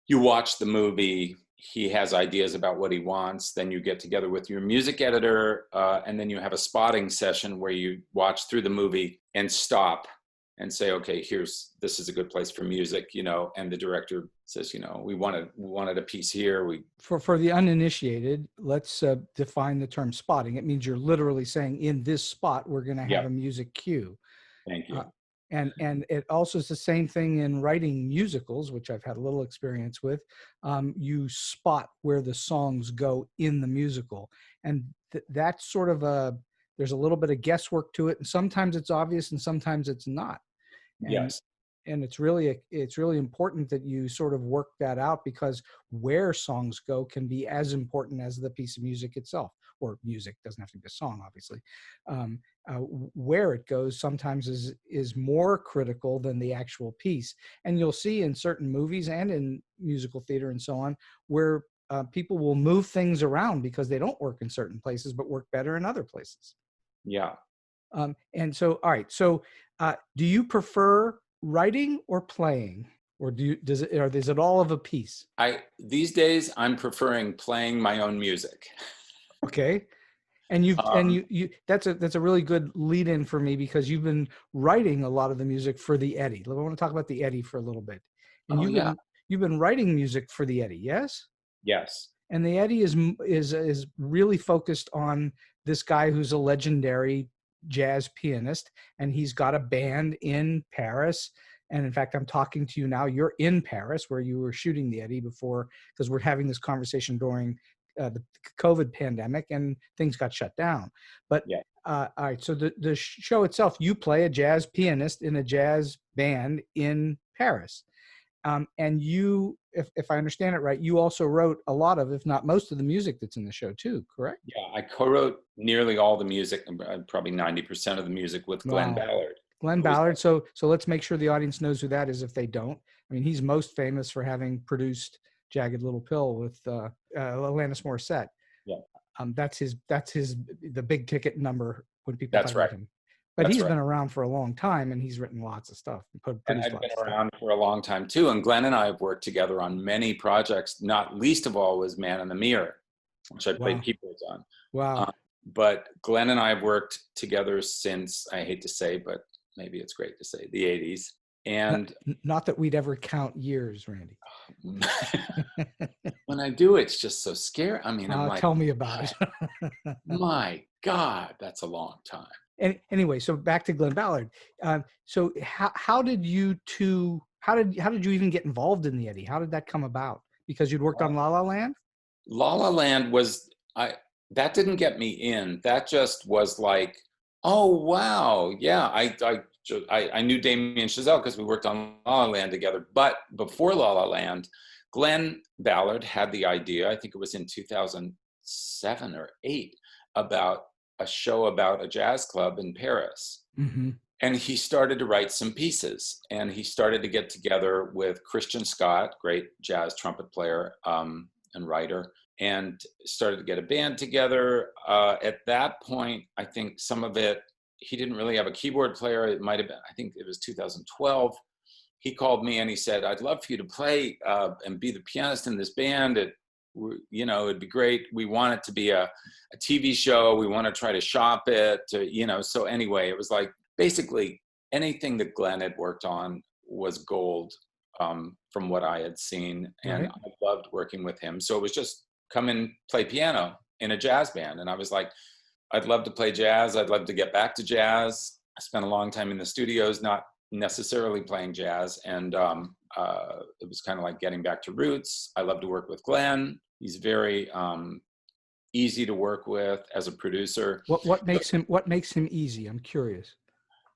you watch the movie, he has ideas about what he wants, then you get together with your music editor, and then you have a spotting session where you watch through the movie and stop and say, okay, this is a good place for music, and the director says, we wanted a piece here. For the uninitiated, let's define the term spotting. It means you're literally saying, in this spot, we're going to have a music cue. Thank you. And it also is the same thing in writing musicals, which I've had a little experience with. You spot where the songs go in the musical. And that's sort of there's a little bit of guesswork to it. And sometimes it's obvious and sometimes it's not. Yes. And it's really important that you sort of work that out, because where songs go can be as important as the piece of music itself. Or music, doesn't have to be a song, obviously. Where it goes sometimes is more critical than the actual piece. And you'll see in certain movies and in musical theater and so on, where people will move things around because they don't work in certain places, but work better in other places. Yeah. And so, all right. So do you prefer writing or playing? Or is it all of a piece? These days I'm preferring playing my own music. Okay. And that's a really good lead in for me, because you've been writing a lot of the music for the Eddie. I want to talk about the Eddie for a little bit. And you've been writing music for the Eddie, yes? Yes. And the Eddie is really focused on this guy who's a legendary jazz pianist, and he's got a band in Paris. And in fact, I'm talking to you now. You're in Paris, where you were shooting the Eddie before, because we're having this conversation during the COVID pandemic and things got shut down. But all right, so the show itself, you play a jazz pianist in a jazz band in Paris. And you, if I understand it right, you also wrote a lot of, if not most of the music that's in the show too, correct? Yeah, I co-wrote nearly all the music, probably 90% of the music with Glenn Ballard. Glenn Ballard. So let's make sure the audience knows who that is if they don't. I mean, he's most famous for having produced Jagged Little Pill with Alanis Morissette. Yeah. That's the big ticket number when people talk about him. But he's been around for a long time, and he's written lots of stuff. And I've been around for a long time too. And Glenn and I have worked together on many projects. Not least of all was Man in the Mirror, which I played keyboards on. Wow. But Glenn and I have worked together since, I hate to say, but maybe it's great to say, the 80s. And not that we'd ever count years, Randy. When I do, it's just so scary. I mean, I'm like, tell me about it. My God, that's a long time. And anyway, so back to Glenn Ballard. So how did you even get involved in the Eddie? How did that come about? Because you'd worked on La La Land? La La Land that didn't get me in. That just was like, oh wow, yeah. I knew Damien Chazelle because we worked on La La Land together. But before La La Land, Glenn Ballard had the idea, I think it was in 2007 or 8, about a show about a jazz club in Paris. Mm-hmm. And he started to write some pieces. And he started to get together with Christian Scott, great jazz trumpet player and writer, and started to get a band together. At that point, I think some of it, he didn't really have a keyboard player. It might have been, I think it was 2012. He called me and he said, I'd love for you to play and be the pianist in this band. It'd be great. We want it to be a TV show. We want to try to shop it, So anyway, it was like basically anything that Glenn had worked on was gold from what I had seen, and Right. I loved working with him. So it was just come and play piano in a jazz band, and I was like, I'd love to play jazz. I'd love to get back to jazz. I spent a long time in the studios, not necessarily playing jazz, and it was kind of like getting back to roots. I love to work with Glenn. He's very easy to work with as a producer. What makes him easy? I'm curious.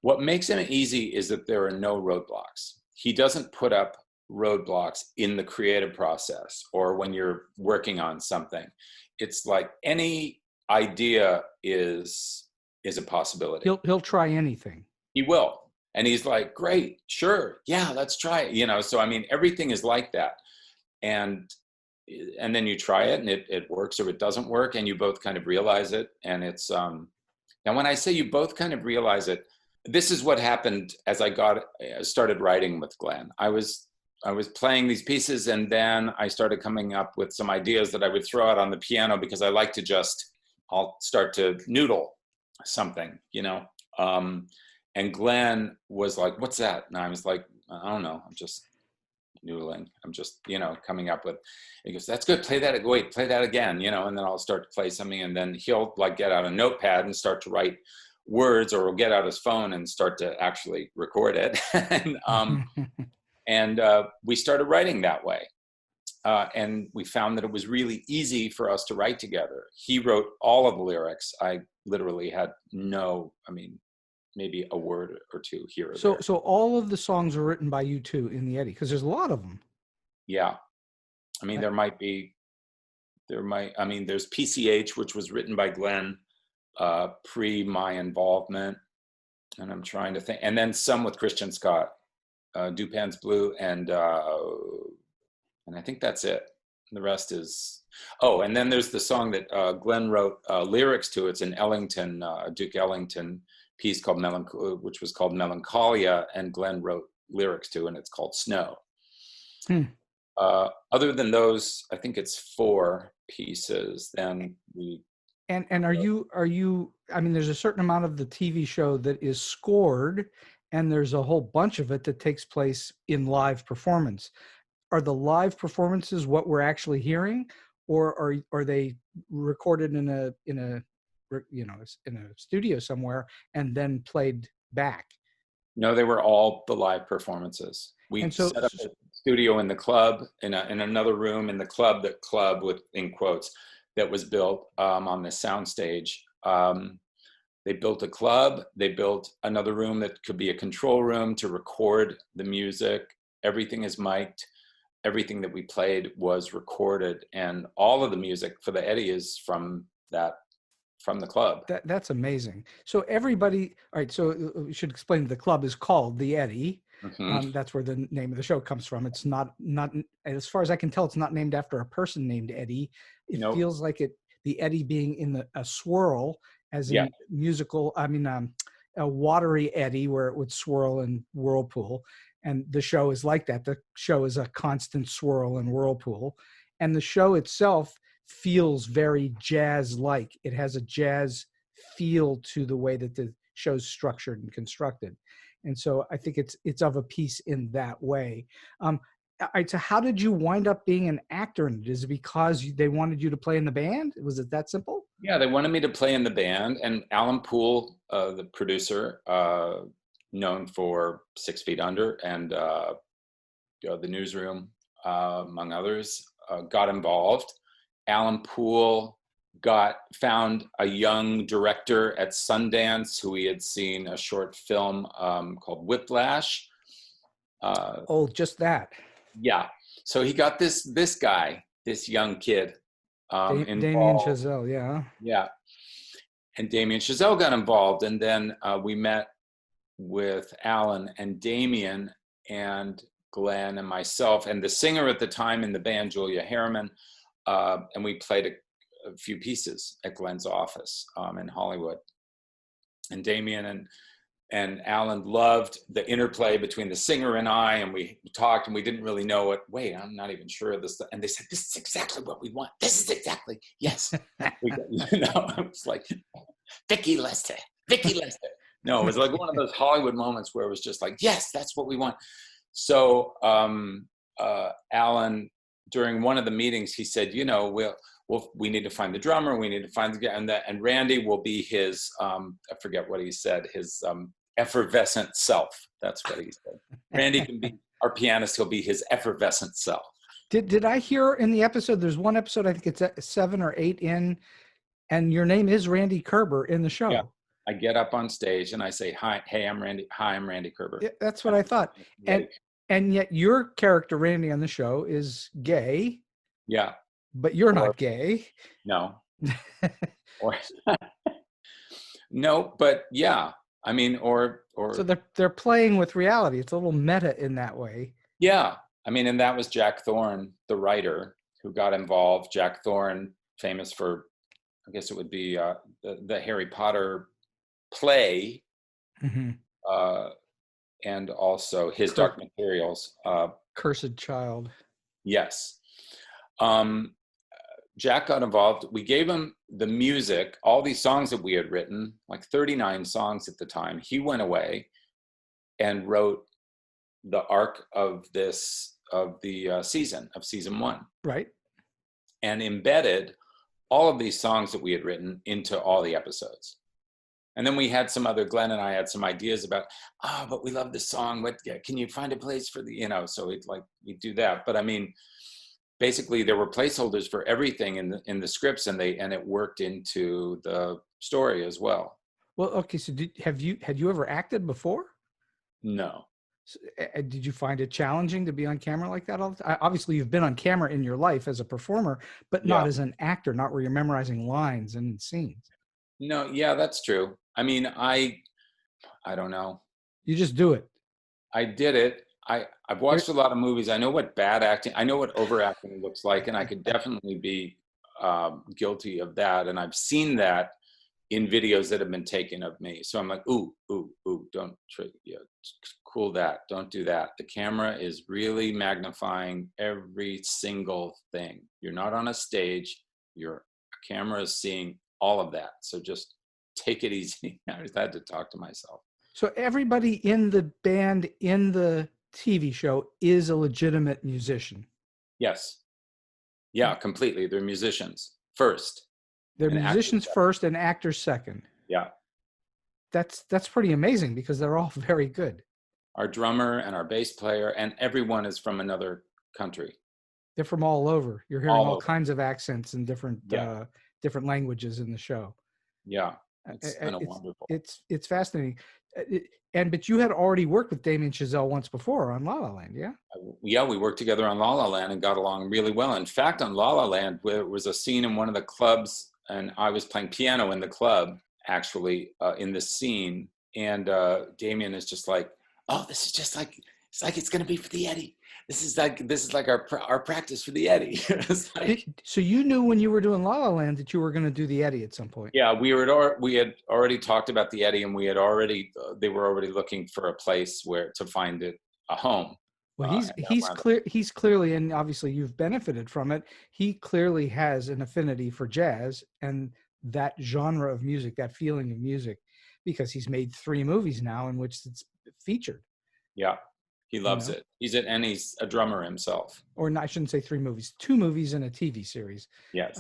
What makes him easy is that there are no roadblocks. He doesn't put up roadblocks in the creative process or when you're working on something. It's like any idea is a possibility. He'll try anything. He will. And he's like, great, sure, yeah, let's try it. So I mean, everything is like that. And then you try it and it works or it doesn't work, and you both kind of realize it. And it's now when I say you both kind of realize it, this is what happened as I started writing with Glenn. I was playing these pieces, and then I started coming up with some ideas that I would throw out on the piano because I like to I'll start to noodle something, and Glenn was like, what's that? And I was like, I don't know. I'm just noodling. I'm just, coming up with, he goes, that's good. Play that. Wait, play that again, and then I'll start to play something, and then he'll like get out a notepad and start to write words, or he'll get out his phone and start to actually record it. and we started writing that way. And we found that it was really easy for us to write together. He wrote all of the lyrics. I literally had maybe a word or two here or there. So all of the songs were written by you two in the Eddie, because there's a lot of them. Yeah. I mean, there's PCH, which was written by Glenn pre my involvement. And I'm trying to think. And then some with Christian Scott, Dupan's Blue, and I think that's it. The rest is, and then there's the song that Glenn wrote lyrics to. It's an Ellington, Duke Ellington piece called which was called Melancholia, and Glenn wrote lyrics to, and it's called Snow. Other than those, I think it's 4 pieces. Then we. And are you? I mean, there's a certain amount of the TV show that is scored, and there's a whole bunch of it that takes place in live performance. Are the live performances what we're actually hearing, or are they recorded in a studio somewhere and then played back? No, they were all the live performances. We set up a studio in the club, in another room in the club with, in quotes, that was built on the soundstage. They built a club. They built another room that could be a control room to record the music. Everything is mic'd. Everything that we played was recorded, and all of the music for the Eddie is from the club. That's amazing. So everybody, all right. So we should explain. The club is called the Eddie. Mm-hmm. That's where the name of the show comes from. It's not, as far as I can tell, it's not named after a person named Eddie. It feels like the Eddie being in a swirl, as in musical. I mean, a watery eddy where it would swirl and whirlpool. And the show is like that. The show is a constant swirl and whirlpool. And the show itself feels very jazz-like. It has a jazz feel to the way that the show's structured and constructed. And so I think it's of a piece in that way. All right, so how did you wind up being an actor in it? Is it because they wanted you to play in the band? Was it that simple? Yeah, they wanted me to play in the band. And Alan Poole, the producer, known for 6 Feet Under and The Newsroom, among others, got involved. Alan Poole found a young director at Sundance who he had seen a short film called Whiplash. Just that. Yeah. So he got this guy, this young kid. Damien Chazelle, yeah. Yeah. And Damien Chazelle got involved. And then we met with Alan and Damien and Glenn and myself and the singer at the time in the band, Julia Harriman. And we played a few pieces at Glenn's office in Hollywood. And Damien and Alan loved the interplay between the singer and I, and we talked and we didn't really know it. Wait, I'm not even sure of this. And they said, this is exactly what we want. This is exactly, yes. It was like, Vicky Lester. No, it was like one of those Hollywood moments where it was just like, yes, that's what we want. So Alan, during one of the meetings, he said, you know, we need to find the drummer, we need to find and Randy will be his, I forget what he said, his effervescent self. That's what he said. Randy can be our pianist, he'll be his effervescent self. Did I hear in the episode, there's one episode, I think it's 7 or 8 in, and your name is Randy Kerber in the show. Yeah. I get up on stage and I say, hi, hey, I'm Randy. Hi, I'm Randy Kerber. Yeah, that's what I thought. And yet your character, Randy, on the show is gay. Yeah. But you're not gay. No. No, but yeah. I mean, or so they're playing with reality. It's a little meta in that way. Yeah. I mean, and that was Jack Thorne, the writer, who got involved. Jack Thorne, famous for, I guess it would be the Harry Potter play, and also his Dark Materials. Cursed Child. Yes. Jack got involved. We gave him the music, all these songs that we had written, like 39 songs at the time. He went away and wrote the arc of the season, of season 1. Right. And embedded all of these songs that we had written into all the episodes. And then we had some other, Glenn and I had some ideas about, but we love this song. What, can you find a place for the, you know, so we do that. But I mean, basically there were placeholders for everything in the scripts, and it worked into the story as well. Well, okay. So had you ever acted before? No. So, did you find it challenging to be on camera like that all the time? Obviously you've been on camera in your life as a performer, but not as an actor, not where you're memorizing lines and scenes. No. Yeah, that's true. I mean, I don't know. You just do it. I did it. I've watched a lot of movies. I know what bad acting, I know what overacting looks like, and I could definitely be guilty of that. And I've seen that in videos that have been taken of me. So I'm like, ooh, don't cool that. Don't do that. The camera is really magnifying every single thing. You're not on a stage. Your camera is seeing all of that. So just take it easy. I just had to talk to myself. So everybody in the band, in the TV show, is a legitimate musician. Yes. Yeah, completely. They're musicians first. They're musicians first and actors second. Yeah. That's pretty amazing because they're all very good. Our drummer and our bass player and everyone is from another country. They're from all over. You're hearing all kinds of accents and different languages in the show. Yeah. It's wonderful. It's fascinating. But you had already worked with Damien Chazelle once before on La La Land, yeah? Yeah, we worked together on La La Land and got along really well. In fact, on La La Land, there was a scene in one of the clubs, and I was playing piano in the club, actually, in this scene. And Damien is just like, oh, this is just like, it's going to be for the Eddie. This is like our practice for the Eddie. So you knew when you were doing La La Land that you were going to do the Eddie at some point. Yeah, we had already talked about the Eddie, and they were already looking for a place where to find it a home. Well, he's clearly, and obviously you've benefited from it. He clearly has an affinity for jazz and that genre of music, that feeling of music, because he's made 3 movies now in which it's featured. Yeah. He loves it. He's a drummer himself. Or I shouldn't say 3 movies, 2 movies and a TV series. Yes.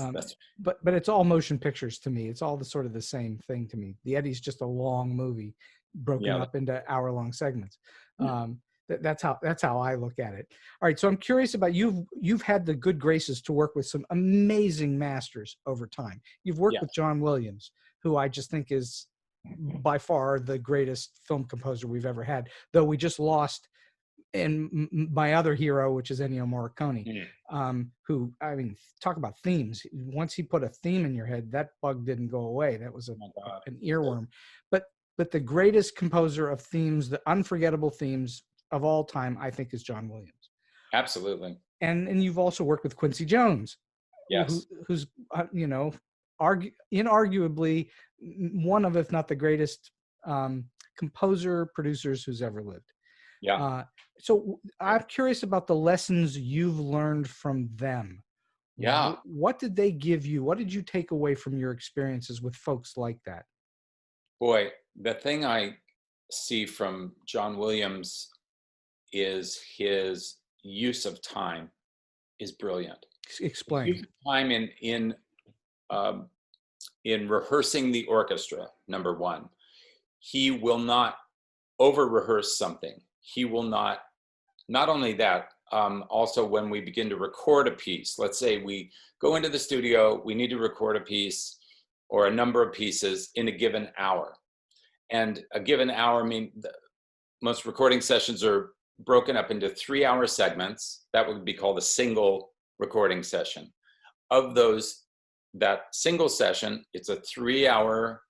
But it's all motion pictures to me. It's all the same thing to me. The Eddie's just a long movie broken up into hour-long segments. Yeah. That's how I look at it. All right. So I'm curious about you've had the good graces to work with some amazing masters over time. You've worked with John Williams, who I just think is by far the greatest film composer we've ever had, though we just lost and my other hero, which is Ennio Morricone, who, I mean, talk about themes. Once he put a theme in your head, that bug didn't go away. That was an earworm. But the greatest composer of themes, the unforgettable themes of all time, I think, is John Williams. Absolutely. And you've also worked with Quincy Jones. Yes. Who's inarguably one of, if not the greatest composer, producers who's ever lived. Yeah. So I'm curious about the lessons you've learned from them. Yeah. What did they give you? What did you take away from your experiences with folks like that? Boy, the thing I see from John Williams is his use of time is brilliant. Explain. Use of time in rehearsing the orchestra, number one. He will not over-rehearse something. He will not only that, also when we begin to record a piece, let's say we go into the studio, we need to record a piece or a number of pieces in a given hour. And a given hour, most recording sessions are broken up into 3-hour segments. That would be called a single recording session. Of those, that single session, it's a 3-hour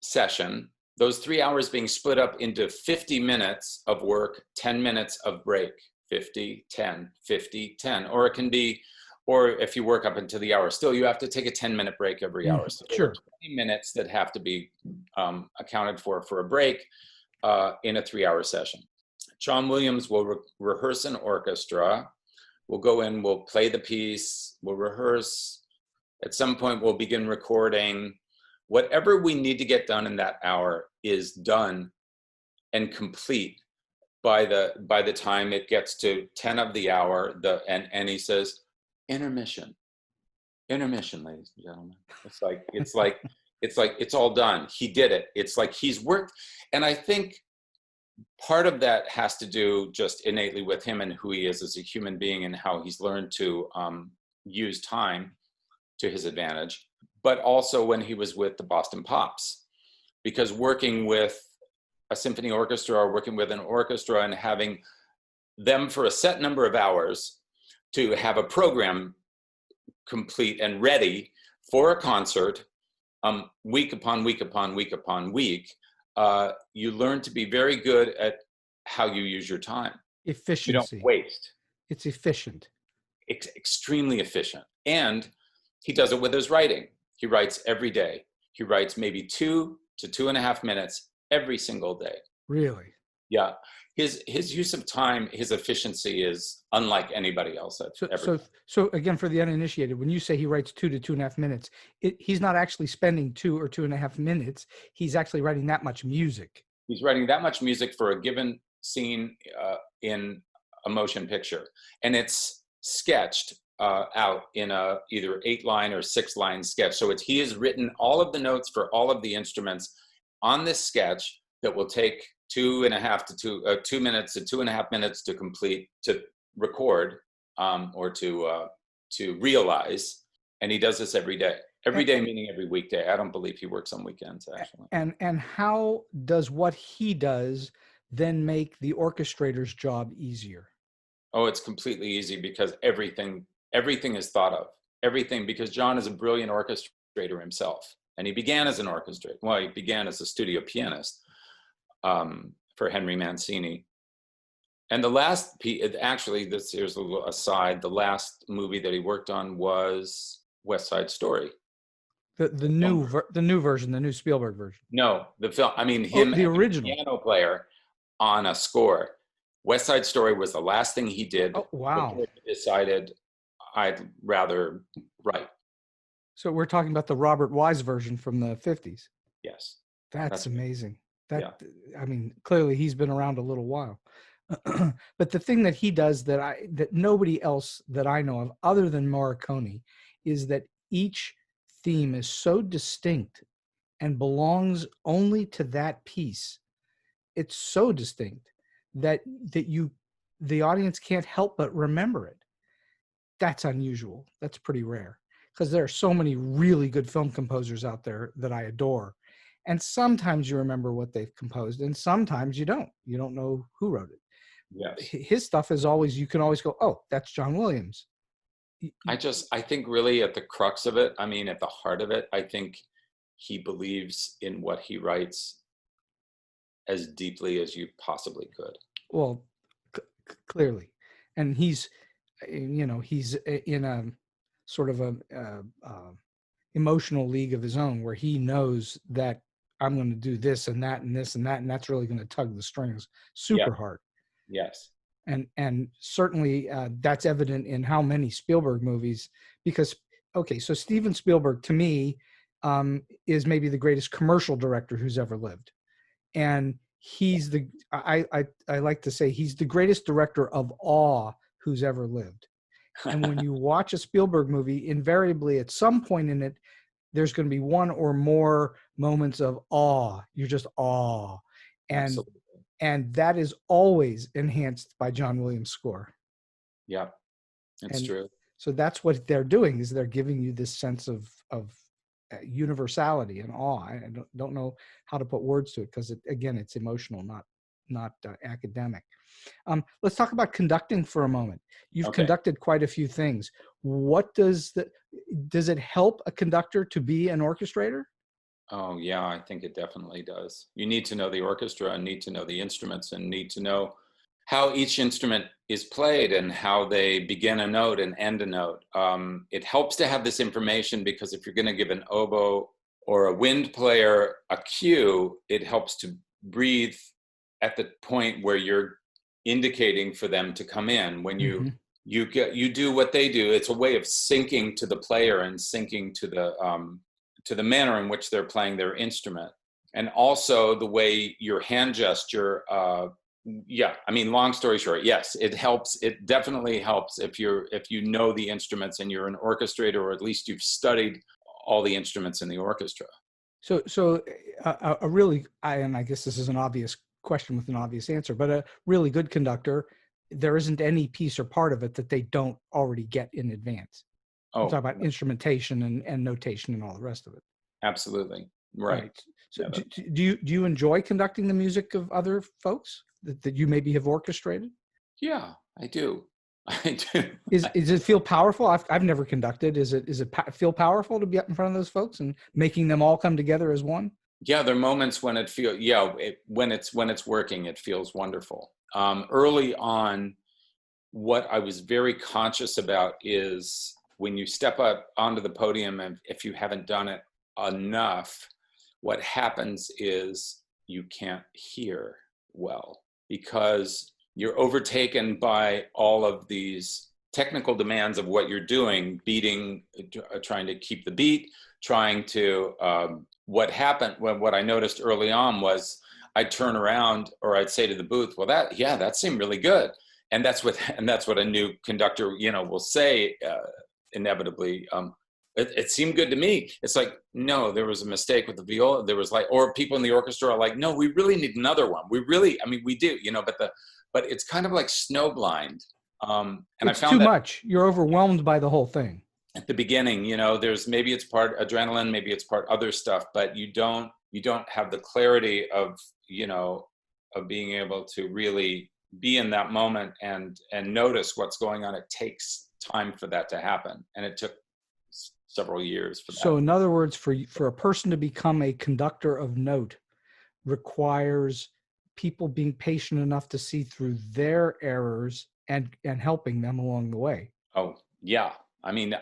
session. Those 3 hours being split up into 50 minutes of work, 10 minutes of break, 50, 10, 50, 10. Or it can be, or if you work up into the hour, still you have to take a 10-minute break every hour. So there are 20 minutes that have to be accounted for a break in a 3-hour session. John Williams will rehearse an orchestra. We'll go in, we'll play the piece, we'll rehearse. At some point, we'll begin recording. Whatever we need to get done in that hour is done and complete by the time it gets to 10 of the hour. And he says, intermission, ladies and gentlemen. It's all done. He did it. It's like he's worked. And I think part of that has to do just innately with him and who he is as a human being and how he's learned to use time to his advantage, but also when he was with the Boston Pops, because working with a symphony orchestra or working with an orchestra and having them for a set number of hours to have a program complete and ready for a concert, week upon week upon week upon week, you learn to be very good at how you use your time. Efficiency. You don't waste. It's efficient. Extremely efficient. And he does it with his writing. He writes every day. He writes maybe 2 to 2.5 minutes every single day. Really? Yeah. His use of time, his efficiency is unlike anybody else I've ever. So again, for the uninitiated, when you say he writes 2 to 2.5 minutes, he's not actually spending 2 or 2.5 minutes. He's actually writing that much music. He's writing that much music for a given scene in a motion picture, and it's sketched out in a either 8-line or 6-line sketch. So he has written all of the notes for all of the instruments on this sketch that will take 2 minutes to 2.5 minutes to complete, to record, or to realize. And he does this every day. Every day, meaning every weekday. I don't believe he works on weekends, actually. And how does what he does then make the orchestrator's job easier? Oh, it's completely easy because everything is thought of. Everything, because John is a brilliant orchestrator himself. And he began as an orchestrator. Well, he began as a studio pianist for Henry Mancini. And the last piece, actually, here's a little aside, the last movie that he worked on was West Side Story. The new version, the new Spielberg version. No, the film, the original piano player on a score. West Side Story was the last thing he did. Oh, wow. Before he decided I'd rather write. So we're talking about the Robert Wise version from the 50s. Yes. That's amazing. Clearly he's been around a little while. But the thing that he does that nobody else that I know of other than Morricone is that each theme is so distinct and belongs only to that piece. It's so distinct that the audience can't help but remember it. That's unusual. That's pretty rare, because there are so many really good film composers out there that I adore. And sometimes you remember what they've composed, and sometimes you don't. You don't know who wrote it. Yes. His stuff is always, you can always go, oh, that's John Williams. I think really at the crux of it, at the heart of it, I think he believes in what he writes as deeply as you possibly could. Well, clearly. And he's in a sort of a emotional league of his own, where he knows that I'm going to do this and that and this and that, and that's really going to tug the strings super hard. Yes. And certainly that's evident in how many Spielberg movies, because, okay, so Steven Spielberg to me is maybe the greatest commercial director who's ever lived. And he's the I like to say he's the greatest director of awe who's ever lived. And when you watch a Spielberg movie, invariably at some point in it, there's going to be one or more moments of awe. You're just awe. Absolutely. And that is always enhanced by John Williams' score. Yeah, that's true. So that's what they're doing, is they're giving you this sense of universality and awe. I don't know how to put words to it, because again, it's emotional, not academic. Let's talk about conducting for a moment. You've conducted quite a few things. What does it help a conductor to be an orchestrator? Oh yeah, I think it definitely does. You need to know the orchestra and need to know the instruments and need to know how each instrument is played and how they begin a note and end a note. It helps to have this information, because if you're going to give an oboe or a wind player a cue, it helps to breathe at the point where you're indicating for them to come in. When you do what they do, it's a way of syncing to the player and syncing to the manner in which they're playing their instrument. And also the way your hand gesture, long story short, yes, it helps. It definitely helps if you know the instruments and you're an orchestrator, or at least you've studied all the instruments in the orchestra. So a really, and I guess this is an obvious question with an obvious answer, but a really good conductor, there isn't any piece or part of it that they don't already get in advance. I'm talking about instrumentation and notation and all the rest of it. Absolutely. Right. So do you enjoy conducting the music of other folks that you maybe have orchestrated? Yeah, I do. I do. Is it feel powerful? I've never conducted. Is it feel powerful to be up in front of those folks and making them all come together as one? Yeah, there are moments when when it's working, it feels wonderful. Early on, what I was very conscious about is when you step up onto the podium, and if you haven't done it enough, what happens is you can't hear well, because you're overtaken by all of these technical demands of what you're doing, beating, trying to keep the beat, trying to, what I noticed early on was I'd turn around or I'd say to the booth, well, that seemed really good. And that's what a new conductor, will say inevitably. It seemed good to me. It's like, no, there was a mistake with the viola. There was or people in the orchestra are like, no, we really need another one. We do, but it's kind of like snowblind. And it's I found too much. You're overwhelmed by the whole thing. At the beginning, there's maybe it's part adrenaline, maybe it's part other stuff, but you don't have the clarity of being able to really be in that moment and notice what's going on. It takes time for that to happen, and it took several years for that. So in other words, for a person to become a conductor of note requires people being patient enough to see through their errors and helping them along the way. Oh yeah. I mean,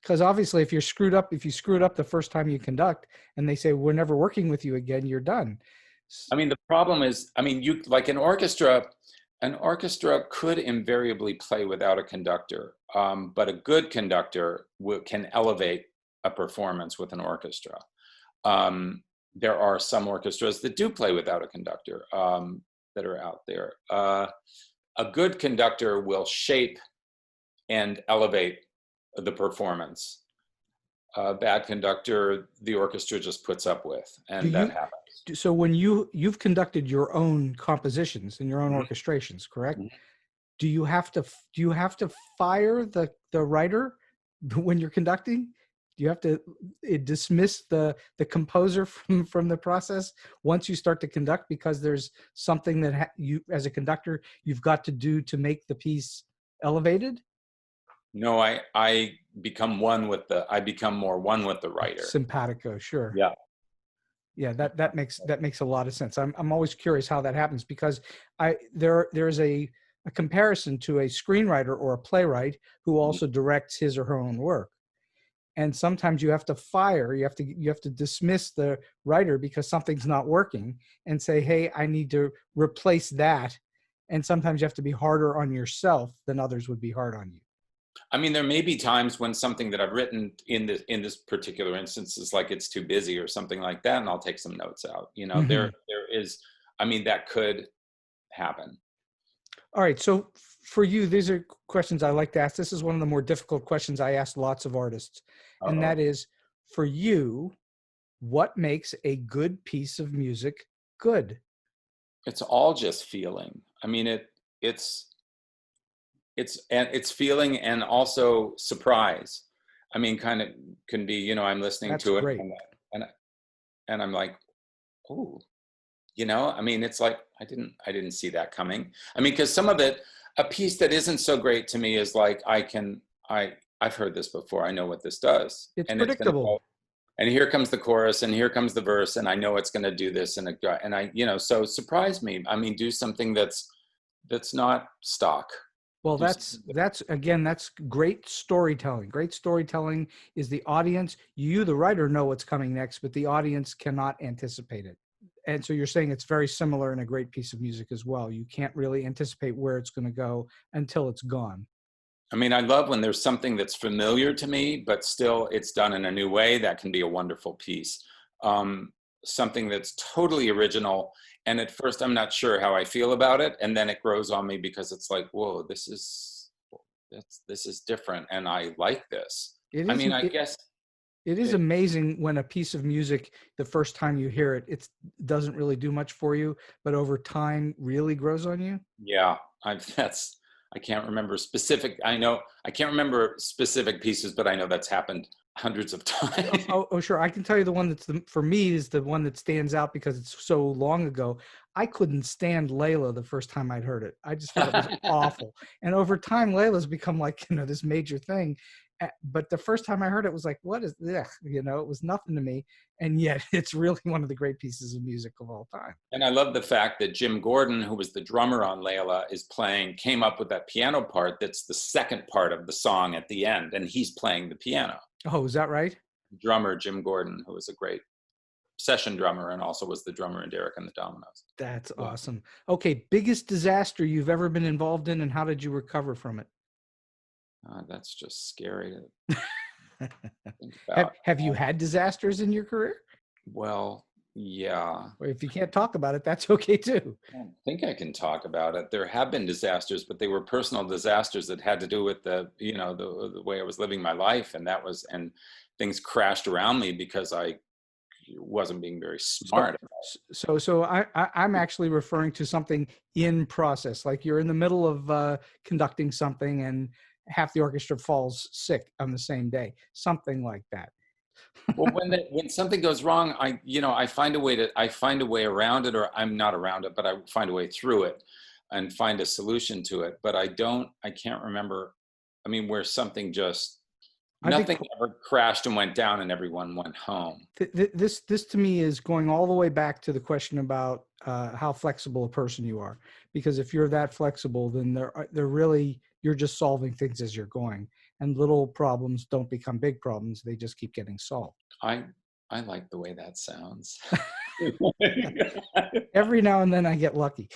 because obviously if you screw it up the first time you conduct and they say, we're never working with you again, you're done. I mean, the problem is, you like an orchestra could invariably play without a conductor, but a good conductor can elevate a performance with an orchestra. There are some orchestras that do play without a conductor that are out there. A good conductor will shape and elevate the performance. A bad conductor, the orchestra just puts up with, and that happens. So when you've conducted your own compositions and your own orchestrations, correct? Mm-hmm. Do you have to fire the writer when you're conducting? Do you have to dismiss the composer from the process once you start to conduct, because there's something that you as a conductor you've got to do to make the piece elevated? No, I become more one with the writer. Simpatico, sure. Yeah. Yeah, that makes a lot of sense. I'm always curious how that happens, because there's a comparison to a screenwriter or a playwright who also directs his or her own work. And sometimes you have to dismiss the writer because something's not working and say, hey, I need to replace that. And sometimes you have to be harder on yourself than others would be hard on you. I mean, there may be times when something that I've written in this particular instance is like it's too busy or something like that, and I'll take some notes out. You know, there is. I mean, that could happen. All right. So for you, these are questions I like to ask. This is one of the more difficult questions I ask lots of artists, and that is, for you, what makes a good piece of music good? It's all just feeling. I mean, it's feeling and also surprise. I mean, kind of can be, you know, I'm listening That's to it great. and I'm like, oh, you know, I mean, it's like, I didn't see that coming. I mean, because some of it, a piece that isn't so great to me is like, I've heard this before. I know what this does. It's and predictable. And here comes the chorus and here comes the verse and I know it's going to do this and I, you know, so surprise me. I mean, do something that's not stock. Well, that's great storytelling. Great storytelling is the audience. You, the writer, know what's coming next, but the audience cannot anticipate it. And so you're saying it's very similar in a great piece of music as well. You can't really anticipate where it's going to go until it's gone. I mean, I love when there's something that's familiar to me, but still it's done in a new way. That can be a wonderful piece. Something that's totally original. And at first I'm not sure how I feel about it. And then it grows on me because it's like, whoa, this is different. And I like this. It is amazing when a piece of music, the first time you hear it, it doesn't really do much for you, but over time really grows on you. Yeah, I can't remember I can't remember specific pieces, but I know that's happened hundreds of times. Oh, sure. I can tell you the one for me is the one that stands out because it's so long ago. I couldn't stand Layla the first time I'd heard it. I just thought it was awful. And over time, Layla's become like, you know, this major thing. But the first time I heard it was like, what is this? You know, it was nothing to me. And yet it's really one of the great pieces of music of all time. And I love the fact that Jim Gordon, who was the drummer on Layla, came up with that piano part that's the second part of the song at the end. And he's playing the piano. Oh, is that right? Drummer Jim Gordon, who was a great session drummer and also was the drummer in Derek and the Dominos. That's awesome. Okay, biggest disaster you've ever been involved in and how did you recover from it? That's just scary to think Have, about. have you had disasters in your career? Well, yeah. Or if you can't talk about it, that's okay too. I don't think I can talk about it. There have been disasters, but they were personal disasters that had to do with the way I was living my life, and things crashed around me because I wasn't being very smart. So I'm actually referring to something in process, like you're in the middle of conducting something and half the orchestra falls sick on the same day, something like that. Well, when something goes wrong, I find a way around it, or I'm not around it, but I find a way through it and find a solution to it. But I can't remember. I mean, where something nothing ever crashed and went down and everyone went home. This to me is going all the way back to the question about how flexible a person you are. Because if you're that flexible, then you're just solving things as you're going. And little problems don't become big problems. They just keep getting solved. I like the way that sounds. Every now and then I get lucky.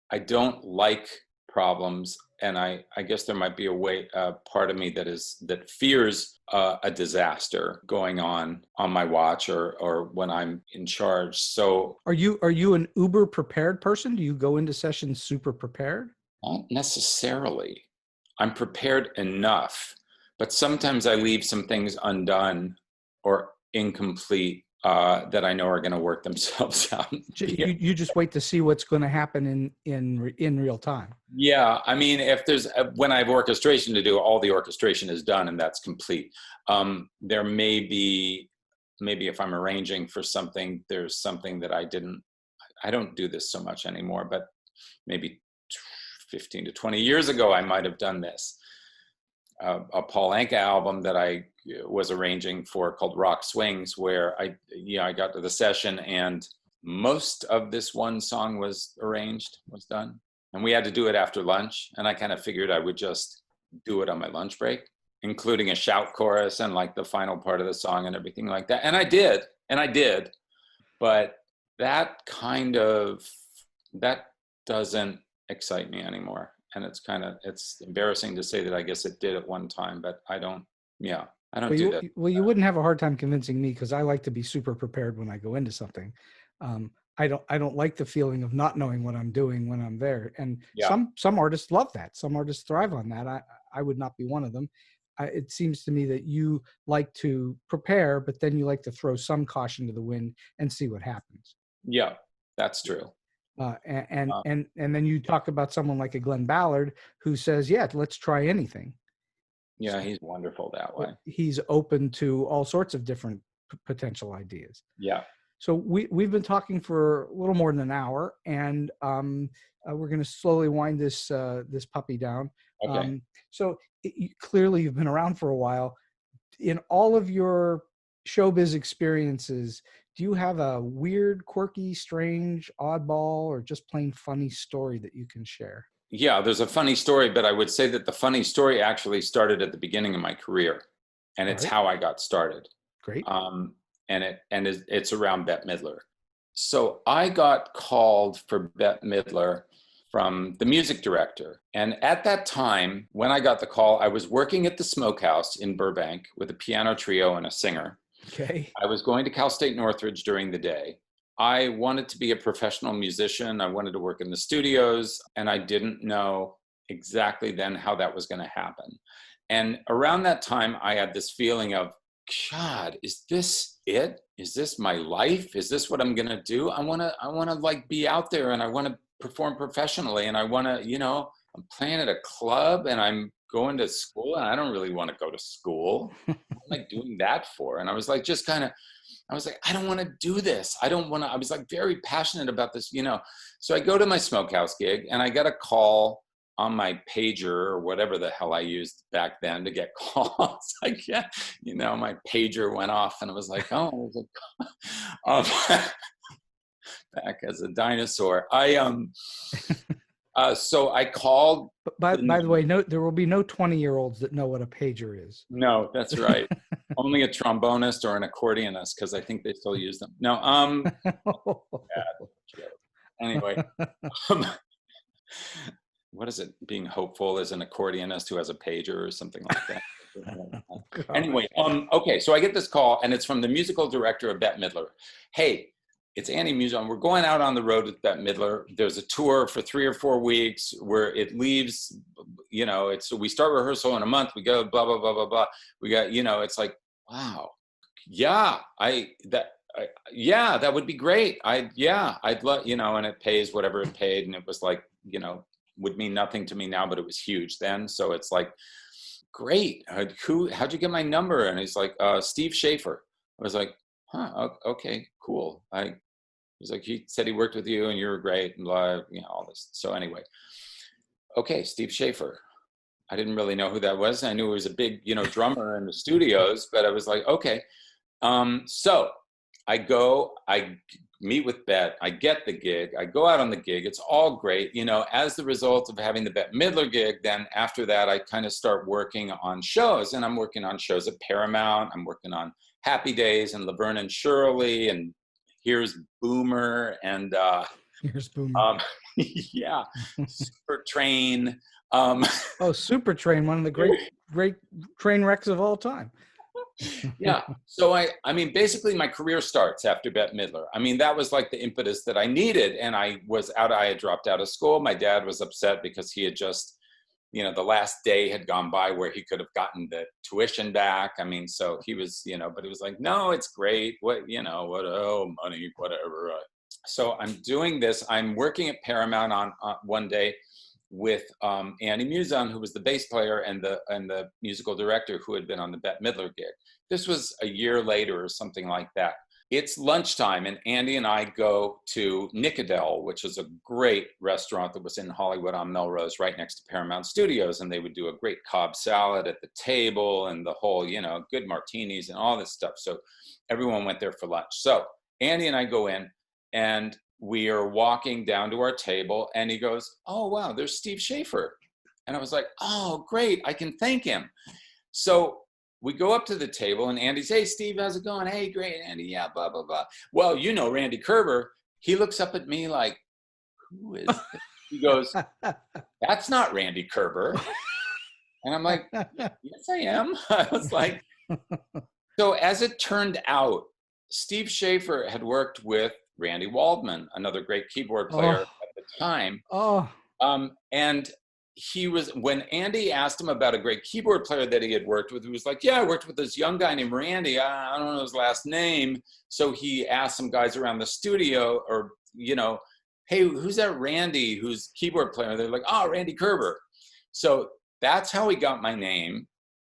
I don't like problems. And I guess there might be a part of me that fears a disaster going on my watch or when I'm in charge. So are you an uber prepared person? Do you go into sessions super prepared? Not necessarily. I'm prepared enough, but sometimes I leave some things undone or incomplete that I know are going to work themselves out. You just wait to see what's going to happen in real time. Yeah, I mean, when I have orchestration to do, all the orchestration is done and that's complete. There may be, maybe if I'm arranging for something, there's something that I don't do this so much anymore, but maybe 15 to 20 years ago, I might have done this. A Paul Anka album that I was arranging for called Rock Swings, where I got to the session and most of this one song was done. And we had to do it after lunch. And I kind of figured I would just do it on my lunch break, including a shout chorus and like the final part of the song and everything like that. And I did. But that doesn't excite me anymore. And it's embarrassing to say that I guess it did at one time, but I don't do that. Well, you wouldn't have a hard time convincing me because I like to be super prepared when I go into something. I don't like the feeling of not knowing what I'm doing when I'm there. And some artists love that. Some artists thrive on that. I would not be one of them. It seems to me that you like to prepare, but then you like to throw some caution to the wind and see what happens. Yeah, that's true. And then you talk about someone like a Glenn Ballard who says, yeah, let's try anything. Yeah, he's wonderful that way. He's open to all sorts of different potential ideas. Yeah. So we've been talking for a little more than an hour, and we're going to slowly wind this puppy down. Okay. So clearly you've been around for a while. In all of your showbiz experiences, do you have a weird, quirky, strange, oddball, or just plain funny story that you can share? Yeah, there's a funny story, but I would say that the funny story actually started at the beginning of my career, and it's how I got started. Great. It's around Bette Midler. So I got called for Bette Midler from the music director. And at that time, when I got the call, I was working at the Smokehouse in Burbank with a piano trio and a singer. Okay. I was going to Cal State Northridge during the day. I wanted to be a professional musician. I wanted to work in the studios, and I didn't know exactly then how that was going to happen. And around that time, I had this feeling of, God, is this it? Is this my life? Is this what I'm going to do? I want to like be out there, and I want to perform professionally, and I want to, I'm playing at a club, and I'm going to school, and I don't really want to go to school. What am I doing that for? And I was like, I was like, I don't want to do this. I was like very passionate about this, So I go to my Smokehouse gig, and I got a call on my pager or whatever the hell I used back then to get calls. My pager went off, and I was like, back as a dinosaur. So I called. By the way, there will be no 20-year-olds that know what a pager is. No, that's right. Only a trombonist or an accordionist, because I think they still use them. No, anyway, what is it? Being hopeful as an accordionist who has a pager or something like that. Anyway, okay, so I get this call, and it's from the musical director of Bette Midler. Hey, it's Andy Muson. We're going out on the road with Bette Midler. There's a tour for 3 or 4 weeks where it leaves, we start rehearsal in a month. We go blah, blah, blah, blah, blah. We got, it's like, wow. Yeah, that would be great. I'd love, and it pays whatever it paid. And it was like, would mean nothing to me now, but it was huge then. So it's like, great. How'd you get my number? And he's like, Steve Schaefer. I was like, okay, cool. He's like, he said he worked with you and you were great and blah, all this. So anyway, okay, Steve Schaefer. I didn't really know who that was. I knew he was a big, drummer in the studios, but I was like, okay. So I meet with Bette, I get the gig, I go out on the gig, it's all great. As the result of having the Bette Midler gig, then after that, I kind of start working on shows, and I'm working on shows at Paramount. I'm working on Happy Days and Laverne and Shirley, and Here's Boomer, and Here's Boomer. Yeah, Super Train. Super Train, one of the great train wrecks of all time. Yeah. So I mean, basically my career starts after Bette Midler. I mean, that was like the impetus that I needed. And I had dropped out of school. My dad was upset because he had just, the last day had gone by where he could have gotten the tuition back. I mean, so he was, but he was like, no, it's great. What, money, whatever. So I'm doing this. I'm working at Paramount on one day with Andy Muson, who was the bass player and the musical director who had been on the Bette Midler gig. This was a year later or something like that. It's lunchtime, and Andy and I go to Nicodell, which is a great restaurant that was in Hollywood on Melrose, right next to Paramount Studios, and they would do a great Cobb salad at the table and the whole, good martinis and all this stuff. So everyone went there for lunch. So Andy and I go in, and we are walking down to our table, and he goes, oh, wow, there's Steve Schaefer. And I was like, oh, great, I can thank him. So we go up to the table, and Andy's, hey, Steve, how's it going? Hey, great, Andy, yeah, blah, blah, blah. Well, Randy Kerber, he looks up at me like, who is this? He goes, "That's not Randy Kerber." And I'm like, "Yes, I am." I was like, so as it turned out, Steve Schaefer had worked with Randy Waldman, another great keyboard player Oh, at the time. oh, And he was, when Andy asked him about a great keyboard player that he had worked with, he was like, "Yeah, I worked with this young guy named Randy. I don't know his last name." So he asked some guys around the studio, or, you know, "Hey, who's that Randy who's keyboard player?" They're like, "Oh, Randy Kerber." So that's how he got my name.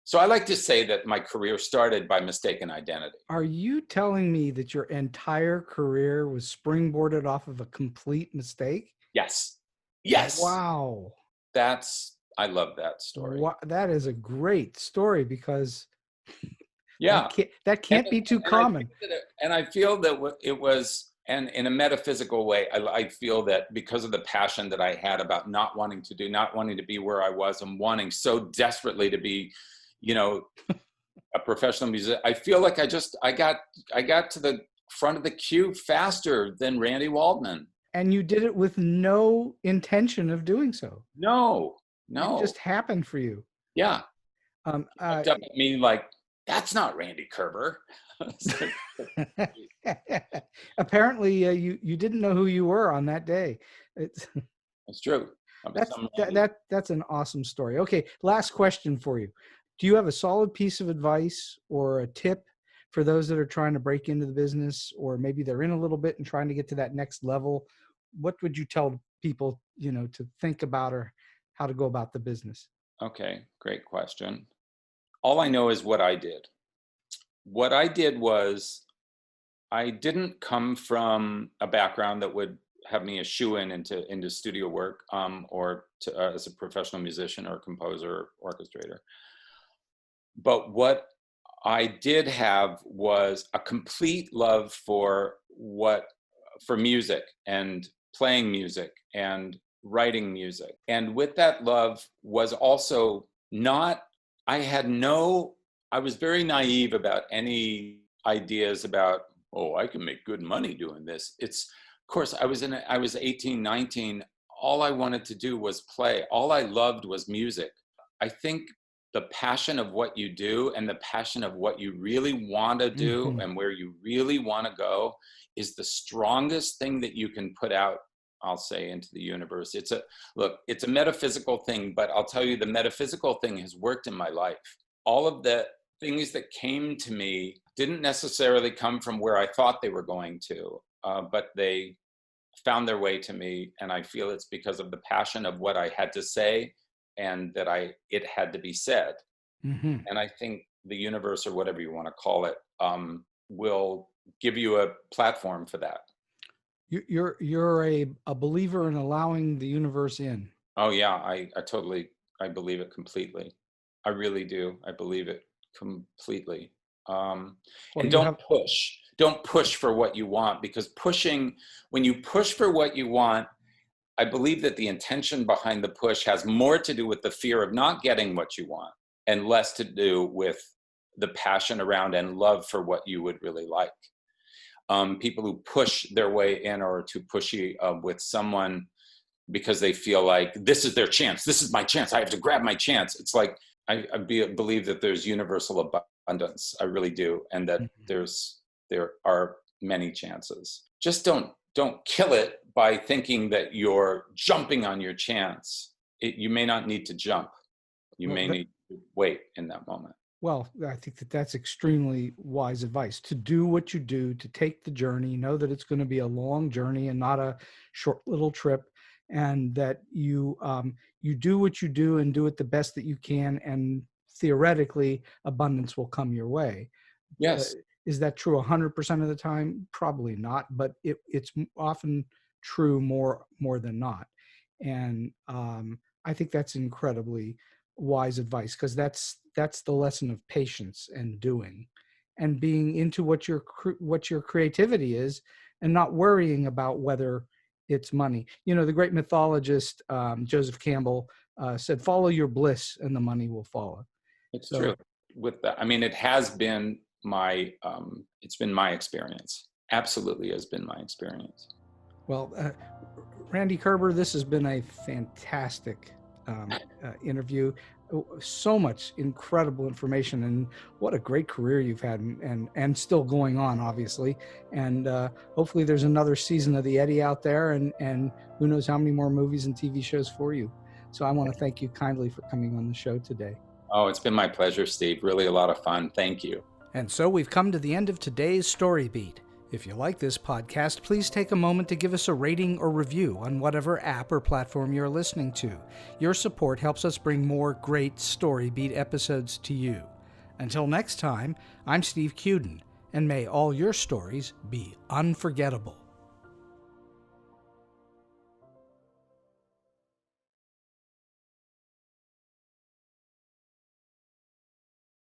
So I like to say that my career started by mistaken identity. are you telling me that your entire career was springboarded off of a complete mistake? Yes. Yes. Wow. I love that story. That is a great story, because Yeah. that can't be too common. And I feel that it was, and in a metaphysical way, I feel that because of the passion that I had about not wanting to be where I was, and wanting so desperately to be, you know, a professional musician, I feel like I got to the front of the queue faster than Randy Waldman. And you did it with no intention of doing so. No. It just happened for you. Yeah. Looked up at me like, "That's not Randy Kerber." Apparently, you didn't know who you were on that day. It's true. that's an awesome story. Okay, last question for you. Do you have a solid piece of advice or a tip for those that are trying to break into the business, or maybe they're in a little bit and trying to get to that next level? What would you tell people, to think about, or how to go about the business? Okay, great question. All I know is what I did. What I did was, I didn't come from a background that would have me a shoe-in into studio work, or as a professional musician or composer or orchestrator. But what I did have was a complete love for music and playing music and writing music. And with that love was also I was very naive about any ideas about, "Oh, I can make good money doing this." Of course, I was 18, 19. All I wanted to do was play. All I loved was music. I think the passion of what you do and the passion of what you really want to do, Mm-hmm. and where you really want to go, is the strongest thing that you can put out, I'll say, into the universe. It's a metaphysical thing, but I'll tell you, the metaphysical thing has worked in my life. All of the things that came to me didn't necessarily come from where I thought they were going to, but they found their way to me. And I feel it's because of the passion of what I had to say, and that it had to be said. Mm-hmm. And I think the universe, or whatever you want to call it, will give you a platform for that. You're a believer in allowing the universe in. Oh yeah, I believe it completely. I really do. I believe it completely. And don't push for what you want, because when you push for what you want, I believe that the intention behind the push has more to do with the fear of not getting what you want, and less to do with the passion around and love for what you would really like. People who push their way in, or too pushy with someone because they feel like this is their chance. This is my chance. I have to grab my chance. It's like, I believe that there's universal abundance. I really do. And that there are many chances. Just don't kill it by thinking that you're jumping on your chance. You may not need to jump. You may need to wait in that moment. Well, I think that's extremely wise advice, to do what you do, to take the journey, know that it's going to be a long journey and not a short little trip, and that you do what you do and do it the best that you can, and theoretically abundance will come your way. Yes. Is that true 100% of the time? Probably not, but it's often true more than not. And I think that's incredibly wise advice, because that's the lesson of patience and doing, and being into what your creativity is, and not worrying about whether it's money. The great mythologist Joseph Campbell said, "Follow your bliss, and the money will follow." It's true. With that, I mean, it has been it's been my experience. Absolutely has been my experience. Well, Randy Kerber, this has been a fantastic interview. So much incredible information, and what a great career you've had, and still going on, obviously. And hopefully there's another season of The Eddie out there, and who knows how many more movies and TV shows for you. So I want to thank you kindly for coming on the show today. Oh, it's been my pleasure, Steve. Really a lot of fun. Thank you. And so we've come to the end of today's Story Beat. If you like this podcast, please take a moment to give us a rating or review on whatever app or platform you're listening to. Your support helps us bring more great Story Beat episodes to you. Until next time, I'm Steve Cuden, and may all your stories be unforgettable.